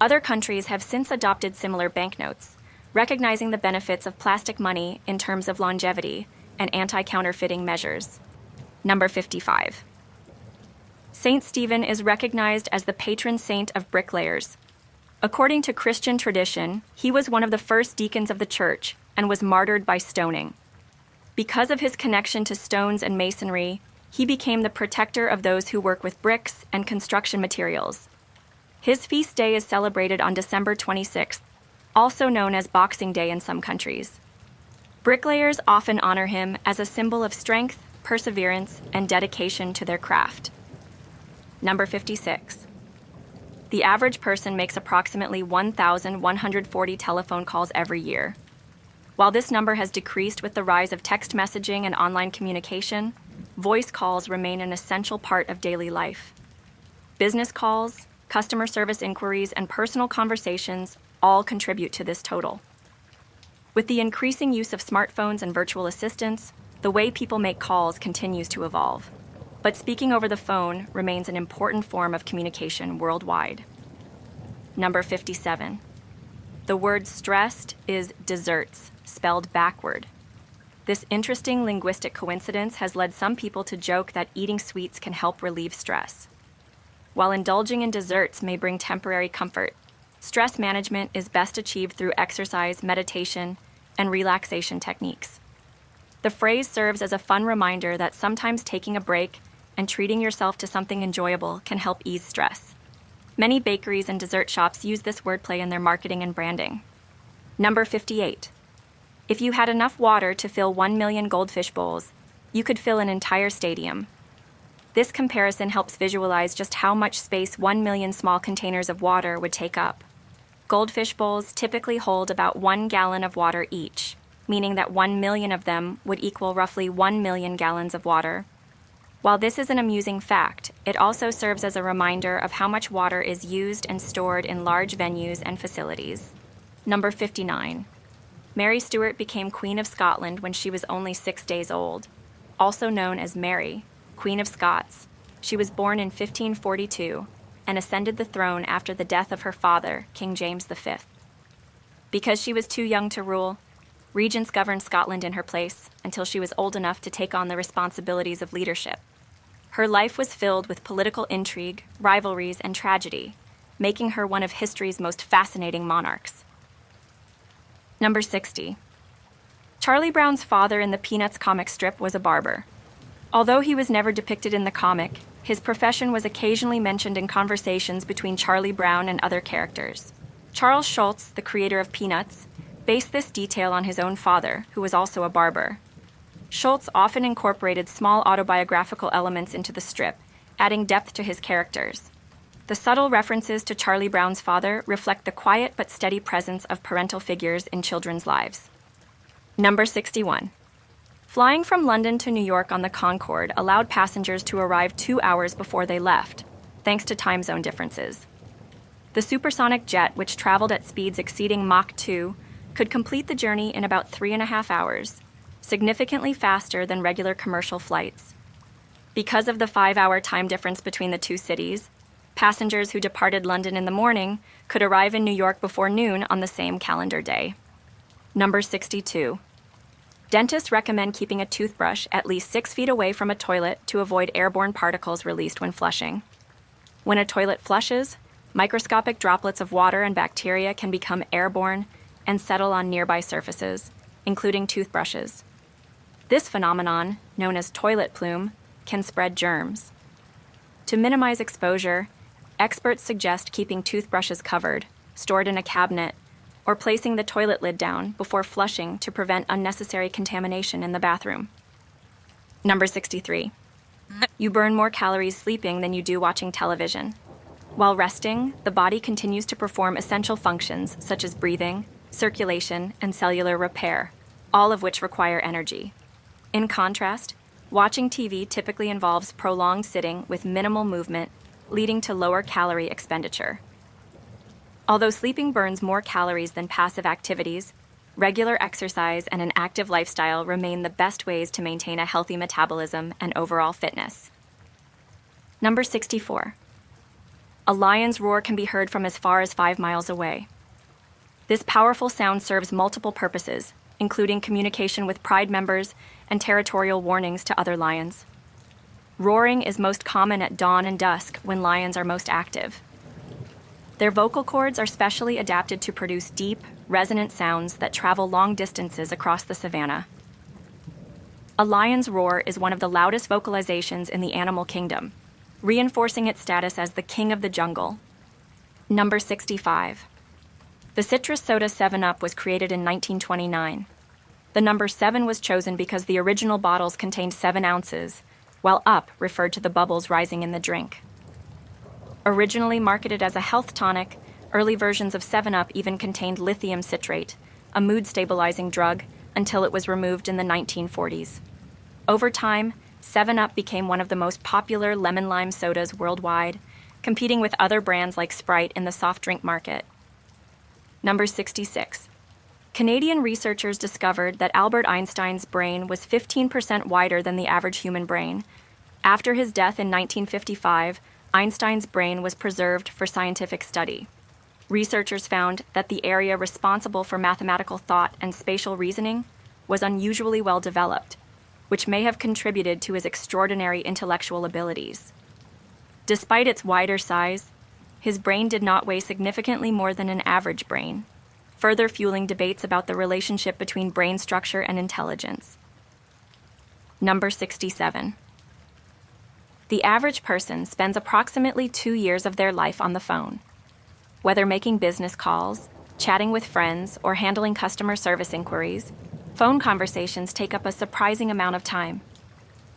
Other countries have since adopted similar banknotes, recognizing the benefits of plastic money in terms of longevity and anti-counterfeiting measures. Number 55. Saint Stephen is recognized as the patron saint of bricklayers. According to Christian tradition, he was one of the first deacons of the church and was martyred by stoning. Because of his connection to stones and masonry, he became the protector of those who work with bricks and construction materials. His feast day is celebrated on December 26th, also known as Boxing Day in some countries. Bricklayers often honor him as a symbol of strength, perseverance, and dedication to their craft. Number 56. The average person makes approximately 1,140 telephone calls every year. While this number has decreased with the rise of text messaging and online communication, voice calls remain an essential part of daily life. Business calls, customer service inquiries, and personal conversations all contribute to this total. With the increasing use of smartphones and virtual assistants, the way people make calls continues to evolve. But speaking over the phone remains an important form of communication worldwide. Number 57. The word stressed is desserts, spelled backward. This interesting linguistic coincidence has led some people to joke that eating sweets can help relieve stress. While indulging in desserts may bring temporary comfort, stress management is best achieved through exercise, meditation, and relaxation techniques. The phrase serves as a fun reminder that sometimes taking a break and treating yourself to something enjoyable can help ease stress. Many bakeries and dessert shops use this wordplay in their marketing and branding. Number 58. If you had enough water to fill 1 million goldfish bowls, you could fill an entire stadium. This comparison helps visualize just how much space 1 million small containers of water would take up. Goldfish bowls typically hold about 1 gallon of water each, meaning that 1 million of them would equal roughly 1 million gallons of water. While this is an amusing fact, it also serves as a reminder of how much water is used and stored in large venues and facilities. Number 59. Mary Stuart became Queen of Scotland when she was only 6 days old. Also known as Mary, Queen of Scots, she was born in 1542 and ascended the throne after the death of her father, King James V. Because she was too young to rule, regents governed Scotland in her place until she was old enough to take on the responsibilities of leadership. Her life was filled with political intrigue, rivalries, and tragedy, making her one of history's most fascinating monarchs. Number 60. Charlie Brown's father in the Peanuts comic strip was a barber. Although he was never depicted in the comic, his profession was occasionally mentioned in conversations between Charlie Brown and other characters. Charles Schulz, the creator of Peanuts, based this detail on his own father, who was also a barber. Schulz often incorporated small autobiographical elements into the strip, adding depth to his characters. The subtle references to Charlie Brown's father reflect the quiet but steady presence of parental figures in children's lives. Number 61. Flying from London to New York on the Concorde allowed passengers to arrive 2 hours before they left, thanks to time zone differences. The supersonic jet, which traveled at speeds exceeding Mach 2, could complete the journey in about 3.5 hours, significantly faster than regular commercial flights. Because of the 5-hour time difference between the two cities, passengers who departed London in the morning could arrive in New York before noon on the same calendar day. Number 62. Dentists recommend keeping a toothbrush at least 6 feet away from a toilet to avoid airborne particles released when flushing. When a toilet flushes, microscopic droplets of water and bacteria can become airborne and settle on nearby surfaces, including toothbrushes. This phenomenon, known as toilet plume, can spread germs. To minimize exposure, experts suggest keeping toothbrushes covered, stored in a cabinet, or placing the toilet lid down before flushing to prevent unnecessary contamination in the bathroom. Number 63. You burn more calories sleeping than you do watching television. While resting, the body continues to perform essential functions such as breathing, circulation, and cellular repair, all of which require energy. In contrast, watching TV typically involves prolonged sitting with minimal movement, leading to lower calorie expenditure. Although sleeping burns more calories than passive activities, regular exercise and an active lifestyle remain the best ways to maintain a healthy metabolism and overall fitness. Number 64. A lion's roar can be heard from as far as 5 miles away. This powerful sound serves multiple purposes, including communication with pride members and territorial warnings to other lions. Roaring is most common at dawn and dusk when lions are most active. Their vocal cords are specially adapted to produce deep, resonant sounds that travel long distances across the savanna. A lion's roar is one of the loudest vocalizations in the animal kingdom, reinforcing its status as the king of the jungle. Number 65. The citrus soda 7-Up was created in 1929. The number 7 was chosen because the original bottles contained 7 ounces, while Up referred to the bubbles rising in the drink. Originally marketed as a health tonic, early versions of 7-Up even contained lithium citrate, a mood-stabilizing drug, until it was removed in the 1940s. Over time, 7-Up became one of the most popular lemon-lime sodas worldwide, competing with other brands like Sprite in the soft drink market. Number 66. Canadian researchers discovered that Albert Einstein's brain was 15% wider than the average human brain. After his death in 1955, Einstein's brain was preserved for scientific study. Researchers found that the area responsible for mathematical thought and spatial reasoning was unusually well developed, which may have contributed to his extraordinary intellectual abilities. Despite its wider size, his brain did not weigh significantly more than an average brain, further fueling debates about the relationship between brain structure and intelligence. Number 67. The average person spends approximately 2 years of their life on the phone. Whether making business calls, chatting with friends, or handling customer service inquiries, phone conversations take up a surprising amount of time.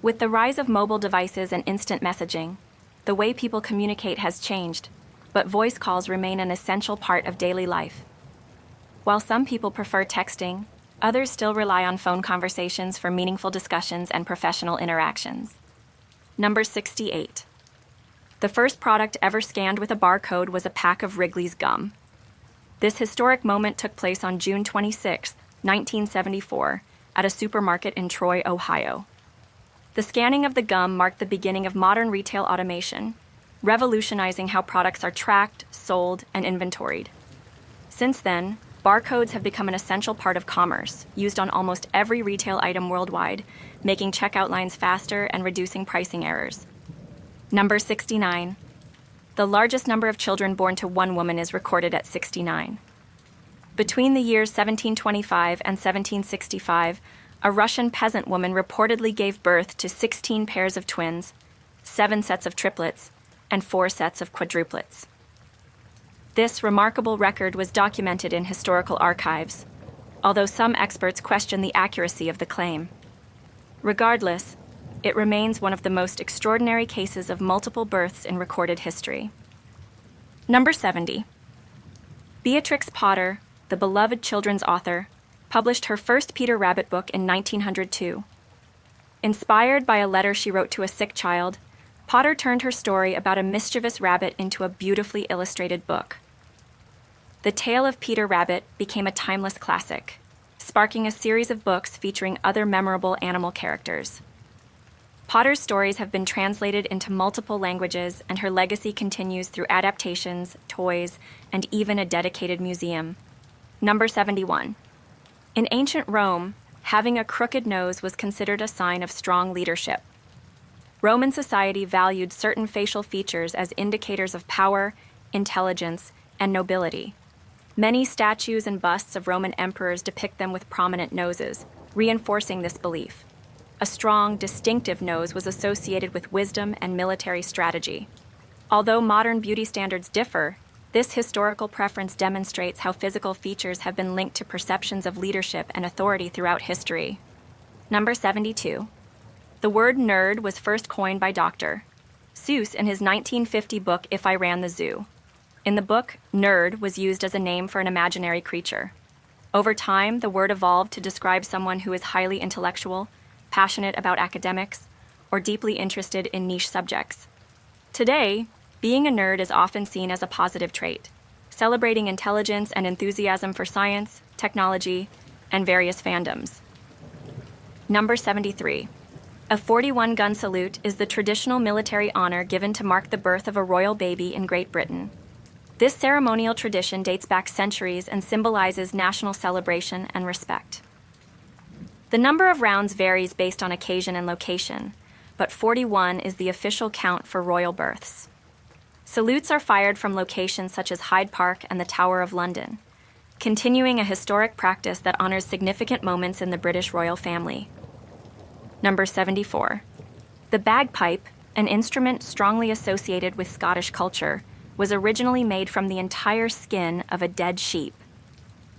With the rise of mobile devices and instant messaging, the way people communicate has changed, but voice calls remain an essential part of daily life. While some people prefer texting, others still rely on phone conversations for meaningful discussions and professional interactions. Number 68. The first product ever scanned with a barcode was a pack of Wrigley's gum. This historic moment took place on June 26, 1974, at a supermarket in Troy, Ohio. The scanning of the gum marked the beginning of modern retail automation, revolutionizing how products are tracked, sold, and inventoried. Since then, barcodes have become an essential part of commerce, used on almost every retail item worldwide, making checkout lines faster and reducing pricing errors. Number 69. The largest number of children born to one woman is recorded at 69. Between the years 1725 and 1765, a Russian peasant woman reportedly gave birth to 16 pairs of twins, 7 sets of triplets, and 4 sets of quadruplets. This remarkable record was documented in historical archives, although some experts question the accuracy of the claim. Regardless, it remains one of the most extraordinary cases of multiple births in recorded history. Number 70. Beatrix Potter, the beloved children's author, published her first Peter Rabbit book in 1902. Inspired by a letter she wrote to a sick child, Potter turned her story about a mischievous rabbit into a beautifully illustrated book. The tale of Peter Rabbit became a timeless classic, sparking a series of books featuring other memorable animal characters. Potter's stories have been translated into multiple languages, and her legacy continues through adaptations, toys, and even a dedicated museum. Number 71. In ancient Rome, having a crooked nose was considered a sign of strong leadership. Roman society valued certain facial features as indicators of power, intelligence, and nobility. Many statues and busts of Roman emperors depict them with prominent noses, reinforcing this belief. A strong, distinctive nose was associated with wisdom and military strategy. Although modern beauty standards differ, this historical preference demonstrates how physical features have been linked to perceptions of leadership and authority throughout history. Number 72. The word nerd was first coined by Dr. Seuss in his 1950 book If I Ran the Zoo. In the book, nerd was used as a name for an imaginary creature. Over time, the word evolved to describe someone who is highly intellectual, passionate about academics, or deeply interested in niche subjects. Today, being a nerd is often seen as a positive trait, celebrating intelligence and enthusiasm for science, technology, and various fandoms. Number 73. A 41-gun salute is the traditional military honor given to mark the birth of a royal baby in Great Britain. This ceremonial tradition dates back centuries and symbolizes national celebration and respect. The number of rounds varies based on occasion and location, but 41 is the official count for royal births. Salutes are fired from locations such as Hyde Park and the Tower of London, continuing a historic practice that honors significant moments in the British royal family. Number 74. The bagpipe, an instrument strongly associated with Scottish culture, was originally made from the entire skin of a dead sheep.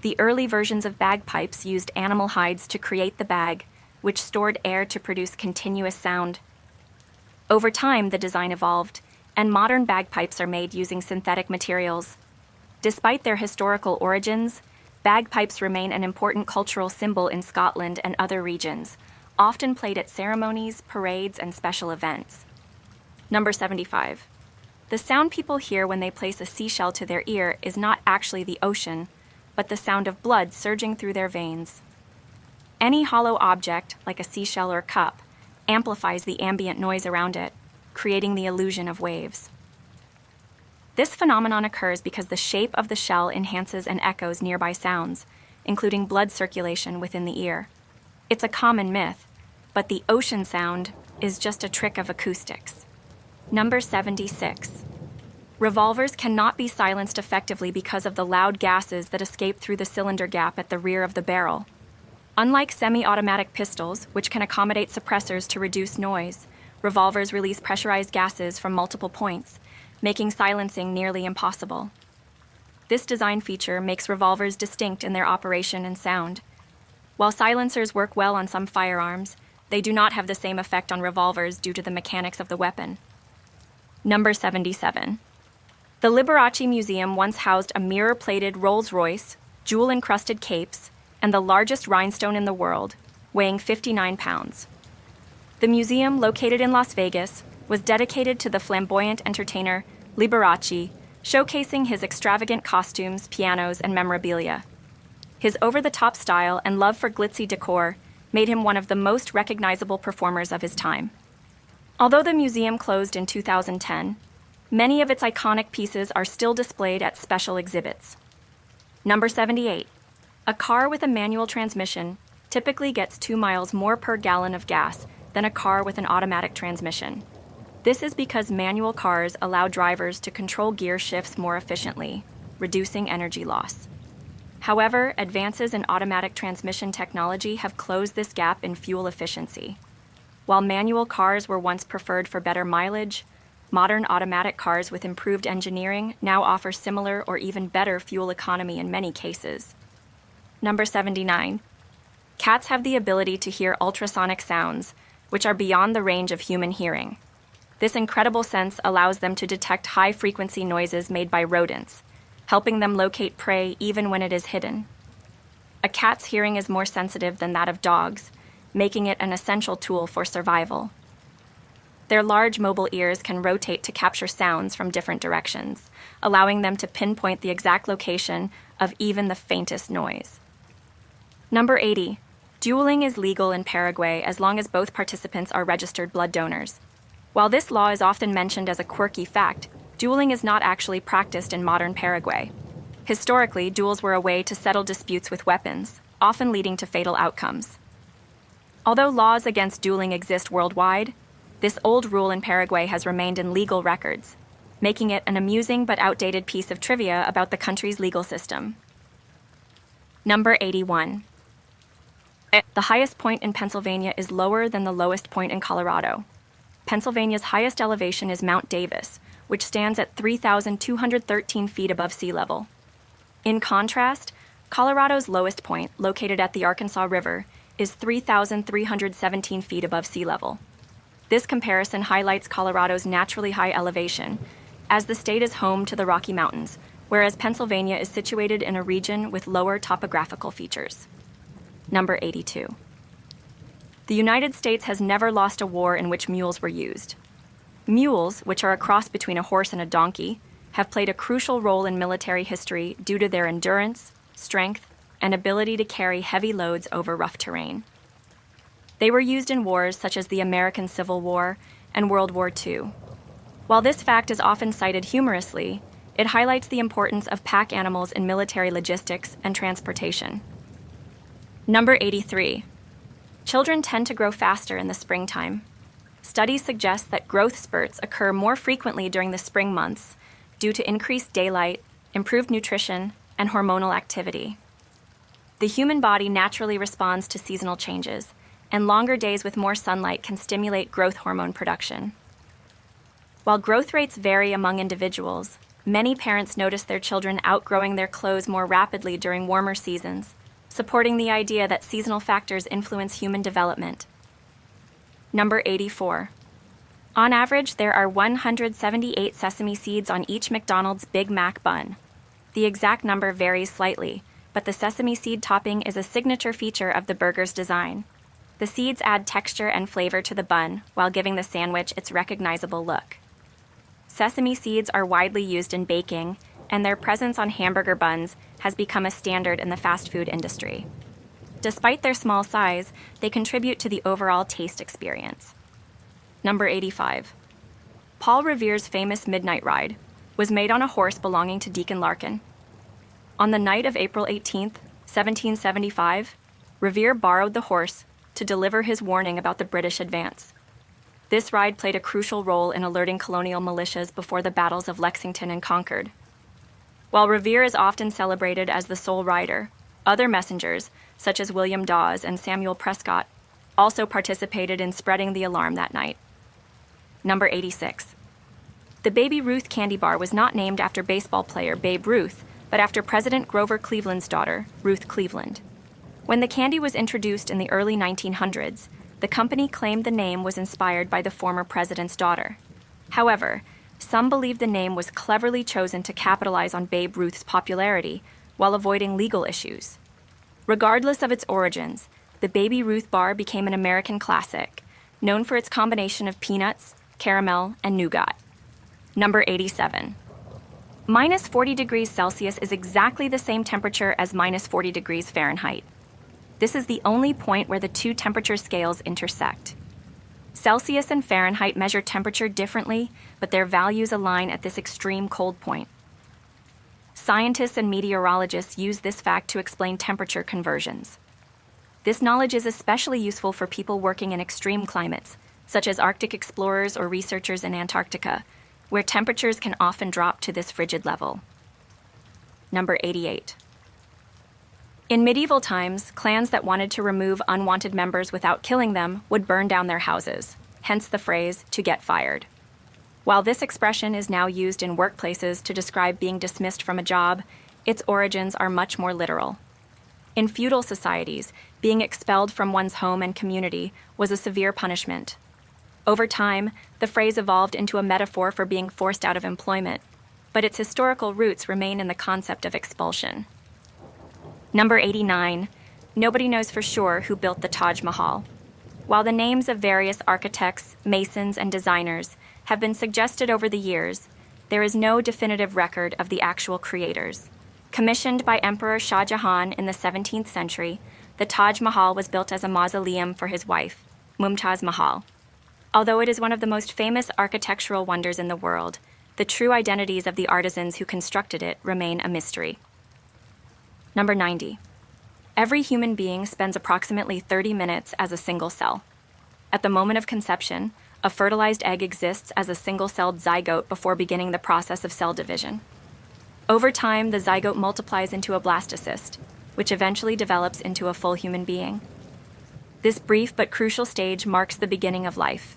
The early versions of bagpipes used animal hides to create the bag, which stored air to produce continuous sound. Over time, the design evolved, and modern bagpipes are made using synthetic materials. Despite their historical origins, bagpipes remain an important cultural symbol in Scotland and other regions, often played at ceremonies, parades, and special events. Number 75. The sound people hear when they place a seashell to their ear is not actually the ocean, but the sound of blood surging through their veins. Any hollow object, like a seashell or cup, amplifies the ambient noise around it, creating the illusion of waves. This phenomenon occurs because the shape of the shell enhances and echoes nearby sounds, including blood circulation within the ear. It's a common myth, but the ocean sound is just a trick of acoustics. Number 76. Revolvers cannot be silenced effectively because of the loud gases that escape through the cylinder gap at the rear of the barrel. Unlike semi-automatic pistols, which can accommodate suppressors to reduce noise, revolvers release pressurized gases from multiple points, making silencing nearly impossible. This design feature makes revolvers distinct in their operation and sound. While silencers work well on some firearms, they do not have the same effect on revolvers due to the mechanics of the weapon. Number 77. The Liberace Museum once housed a mirror-plated Rolls-Royce, jewel-encrusted capes, and the largest rhinestone in the world, weighing 59 pounds. The museum, located in Las Vegas, was dedicated to the flamboyant entertainer Liberace, showcasing his extravagant costumes, pianos, and memorabilia. His over-the-top style and love for glitzy decor made him one of the most recognizable performers of his time. Although the museum closed in 2010, many of its iconic pieces are still displayed at special exhibits. Number 78. A car with a manual transmission typically gets 2 miles more per gallon of gas than a car with an automatic transmission. This is because manual cars allow drivers to control gear shifts more efficiently, reducing energy loss. However, advances in automatic transmission technology have closed this gap in fuel efficiency. While manual cars were once preferred for better mileage, modern automatic cars with improved engineering now offer similar or even better fuel economy in many cases. Number 79. Cats have the ability to hear ultrasonic sounds, which are beyond the range of human hearing. This incredible sense allows them to detect high-frequency noises made by rodents, helping them locate prey even when it is hidden. A cat's hearing is more sensitive than that of dogs, making it an essential tool for survival. Their large mobile ears can rotate to capture sounds from different directions, allowing them to pinpoint the exact location of even the faintest noise. Number 80. Dueling is legal in Paraguay as long as both participants are registered blood donors. While this law is often mentioned as a quirky fact, dueling is not actually practiced in modern Paraguay. Historically, duels were a way to settle disputes with weapons, often leading to fatal outcomes. Although laws against dueling exist worldwide, this old rule in Paraguay has remained in legal records, making it an amusing but outdated piece of trivia about the country's legal system. Number 81. The highest point in Pennsylvania is lower than the lowest point in Colorado. Pennsylvania's highest elevation is Mount Davis, which stands at 3,213 feet above sea level. In contrast, Colorado's lowest point, located at the Arkansas River, is 3,317 feet above sea level. This comparison highlights Colorado's naturally high elevation, as the state is home to the Rocky Mountains, whereas Pennsylvania is situated in a region with lower topographical features. Number 82. The United States has never lost a war in which mules were used. Mules, which are a cross between a horse and a donkey, have played a crucial role in military history due to their endurance, strength, and ability to carry heavy loads over rough terrain. They were used in wars such as the American Civil War and World War II. While this fact is often cited humorously, it highlights the importance of pack animals in military logistics and transportation. Number 83. Children tend to grow faster in the springtime. Studies suggest that growth spurts occur more frequently during the spring months due to increased daylight, improved nutrition, and hormonal activity. The human body naturally responds to seasonal changes, and longer days with more sunlight can stimulate growth hormone production. While growth rates vary among individuals, many parents notice their children outgrowing their clothes more rapidly during warmer seasons, supporting the idea that seasonal factors influence human development. Number 84. On average, there are 178 sesame seeds on each McDonald's Big Mac bun. The exact number varies slightly, but the sesame seed topping is a signature feature of the burger's design. The seeds add texture and flavor to the bun while giving the sandwich its recognizable look. Sesame seeds are widely used in baking, and their presence on hamburger buns has become a standard in the fast food industry. Despite their small size, they contribute to the overall taste experience. Number 85. Paul Revere's famous Midnight Ride was made on a horse belonging to Deacon Larkin. On the night of April 18, 1775, Revere borrowed the horse to deliver his warning about the British advance. This ride played a crucial role in alerting colonial militias before the battles of Lexington and Concord. While Revere is often celebrated as the sole rider, other messengers, such as William Dawes and Samuel Prescott, also participated in spreading the alarm that night. Number 86. The Baby Ruth candy bar was not named after baseball player Babe Ruth, but after President Grover Cleveland's daughter, Ruth Cleveland. When the candy was introduced in the early 1900s, the company claimed the name was inspired by the former president's daughter. However, some believe the name was cleverly chosen to capitalize on Babe Ruth's popularity while avoiding legal issues. Regardless of its origins, the Baby Ruth bar became an American classic, known for its combination of peanuts, caramel, and nougat. Number 87. Minus 40 degrees Celsius is exactly the same temperature as minus 40 degrees Fahrenheit. This is the only point where the two temperature scales intersect. Celsius and Fahrenheit measure temperature differently, but their values align at this extreme cold point. Scientists and meteorologists use this fact to explain temperature conversions. This knowledge is especially useful for people working in extreme climates, such as Arctic explorers or researchers in Antarctica, where temperatures can often drop to this frigid level. Number 88. In medieval times, clans that wanted to remove unwanted members without killing them would burn down their houses, hence the phrase, "to get fired." While this expression is now used in workplaces to describe being dismissed from a job, its origins are much more literal. In feudal societies, being expelled from one's home and community was a severe punishment. Over time, the phrase evolved into a metaphor for being forced out of employment, but its historical roots remain in the concept of expulsion. Number 89. Nobody knows for sure who built the Taj Mahal. While the names of various architects, masons, and designers have been suggested over the years, there is no definitive record of the actual creators. Commissioned by Emperor Shah Jahan in the 17th century, the Taj Mahal was built as a mausoleum for his wife, Mumtaz Mahal. Although it is one of the most famous architectural wonders in the world, the true identities of the artisans who constructed it remain a mystery. Number 90. Every human being spends approximately 30 minutes as a single cell. At the moment of conception, a fertilized egg exists as a single-celled zygote before beginning the process of cell division. Over time, the zygote multiplies into a blastocyst, which eventually develops into a full human being. This brief but crucial stage marks the beginning of life.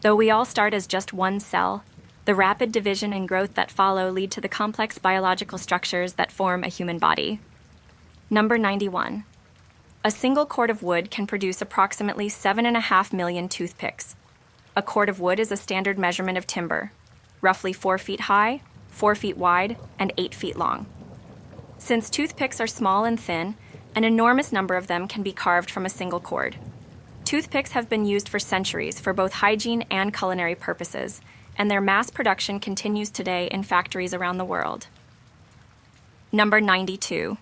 Though we all start as just one cell, the rapid division and growth that follow lead to the complex biological structures that form a human body. Number 91. A single cord of wood can produce approximately 7.5 million toothpicks. A cord of wood is a standard measurement of timber, roughly 4 feet high, 4 feet wide, and 8 feet long. Since toothpicks are small and thin, an enormous number of them can be carved from a single cord. Toothpicks have been used for centuries for both hygiene and culinary purposes, and their mass production continues today in factories around the world. Number 92.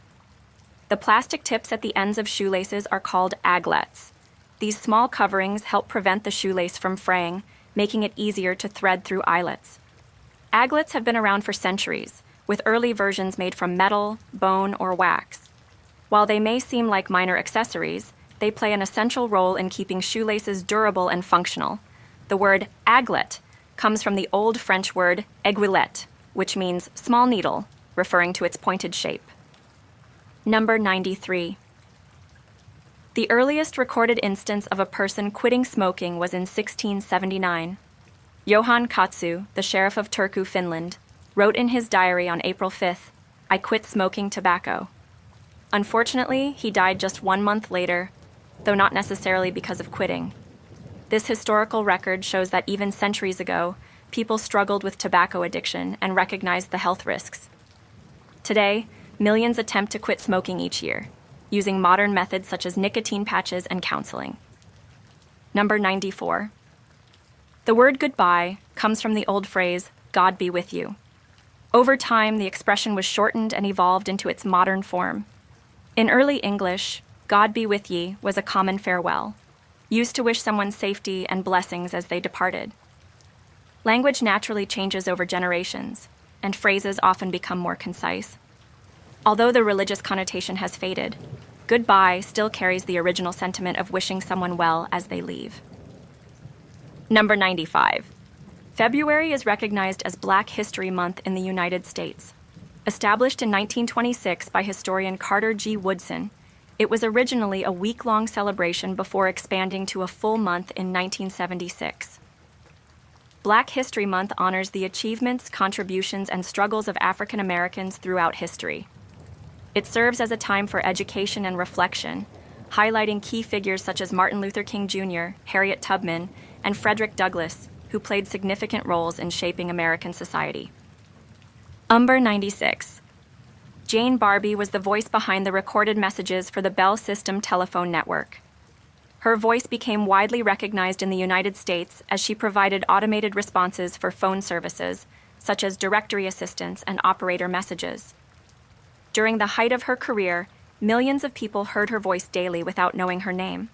The plastic tips at the ends of shoelaces are called aglets. These small coverings help prevent the shoelace from fraying, making it easier to thread through eyelets. Aglets have been around for centuries, with early versions made from metal, bone, or wax. While they may seem like minor accessories, they play an essential role in keeping shoelaces durable and functional. The word aglet comes from the Old French word aiguillette, which means small needle, referring to its pointed shape. Number 93. The earliest recorded instance of a person quitting smoking was in 1679. Johan Katsu, the sheriff of Turku, Finland, wrote in his diary on April 5th, "I quit smoking tobacco." Unfortunately, he died just 1 month later, though not necessarily because of quitting. This historical record shows that even centuries ago, people struggled with tobacco addiction and recognized the health risks. Today, millions attempt to quit smoking each year, using modern methods such as nicotine patches and counseling. Number 94. The word goodbye comes from the old phrase, "God be with you." Over time, the expression was shortened and evolved into its modern form. In early English, "God be with ye" was a common farewell, used to wish someone safety and blessings as they departed. Language naturally changes over generations, and phrases often become more concise. Although the religious connotation has faded, goodbye still carries the original sentiment of wishing someone well as they leave. Number 95. February is recognized as Black History Month in the United States. Established in 1926 by historian Carter G. Woodson, it was originally a week-long celebration before expanding to a full month in 1976. Black History Month honors the achievements, contributions, and struggles of African Americans throughout history. It serves as a time for education and reflection, highlighting key figures such as Martin Luther King Jr., Harriet Tubman, and Frederick Douglass, who played significant roles in shaping American society. Number 96. Jane Barbie was the voice behind the recorded messages for the Bell System telephone network. Her voice became widely recognized in the United States as she provided automated responses for phone services, such as directory assistance and operator messages. During the height of her career, millions of people heard her voice daily without knowing her name.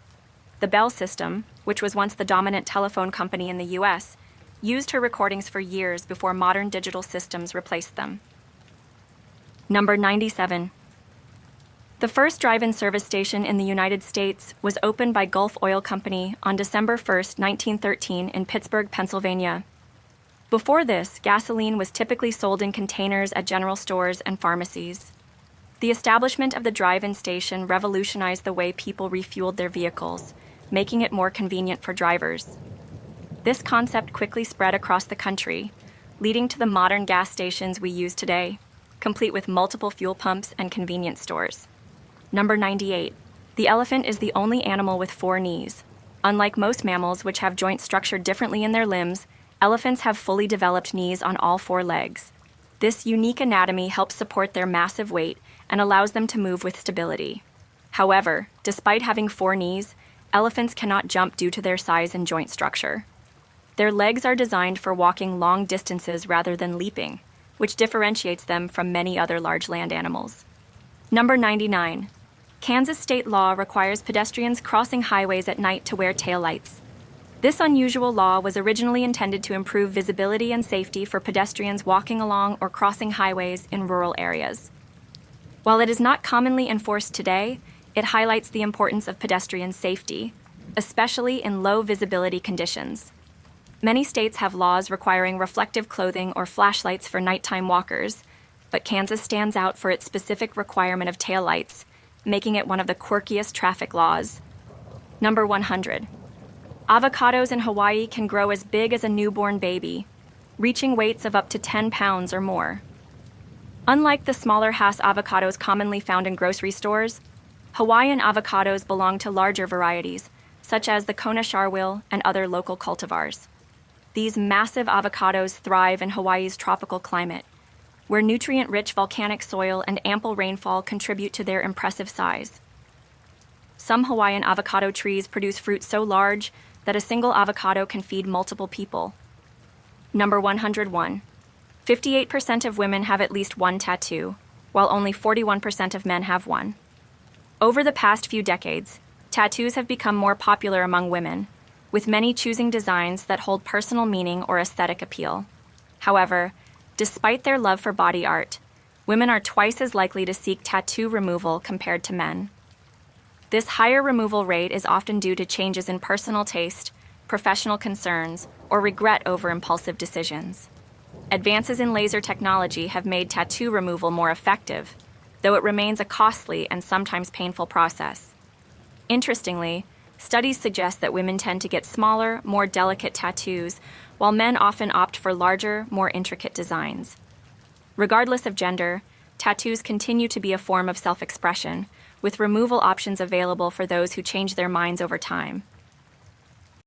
The Bell System, which was once the dominant telephone company in the U.S., used her recordings for years before modern digital systems replaced them. Number 97. The first drive-in service station in the United States was opened by Gulf Oil Company on December 1, 1913 in Pittsburgh, Pennsylvania. Before this, gasoline was typically sold in containers at general stores and pharmacies. The establishment of the drive-in station revolutionized the way people refueled their vehicles, making it more convenient for drivers. This concept quickly spread across the country, leading to the modern gas stations we use today, complete with multiple fuel pumps and convenience stores. Number 98. The elephant is the only animal with 4 knees. Unlike most mammals, which have joints structured differently in their limbs, elephants have fully developed knees on all four legs. This unique anatomy helps support their massive weight and allows them to move with stability. However, despite having four knees, elephants cannot jump due to their size and joint structure. Their legs are designed for walking long distances rather than leaping, which differentiates them from many other large land animals. Number 99. Kansas state law requires pedestrians crossing highways at night to wear taillights. This unusual law was originally intended to improve visibility and safety for pedestrians walking along or crossing highways in rural areas. While it is not commonly enforced today, it highlights the importance of pedestrian safety, especially in low visibility conditions. Many states have laws requiring reflective clothing or flashlights for nighttime walkers, but Kansas stands out for its specific requirement of taillights, making it one of the quirkiest traffic laws. Number 100. Avocados in Hawaii can grow as big as a newborn baby, reaching weights of up to 10 pounds or more. Unlike the smaller Hass avocados commonly found in grocery stores, Hawaiian avocados belong to larger varieties, such as the Kona charwil and other local cultivars. These massive avocados thrive in Hawaii's tropical climate, where nutrient-rich volcanic soil and ample rainfall contribute to their impressive size. Some Hawaiian avocado trees produce fruit so large that a single avocado can feed multiple people. Number 101. 58% of women have at least one tattoo, while only 41% of men have one. Over the past few decades, tattoos have become more popular among women, with many choosing designs that hold personal meaning or aesthetic appeal. However, despite their love for body art, women are twice as likely to seek tattoo removal compared to men. This higher removal rate is often due to changes in personal taste, professional concerns, or regret over impulsive decisions. Advances in laser technology have made tattoo removal more effective, though it remains a costly and sometimes painful process. Interestingly, studies suggest that women tend to get smaller, more delicate tattoos, while men often opt for larger, more intricate designs. Regardless of gender, tattoos continue to be a form of self-expression, with removal options available for those who change their minds over time.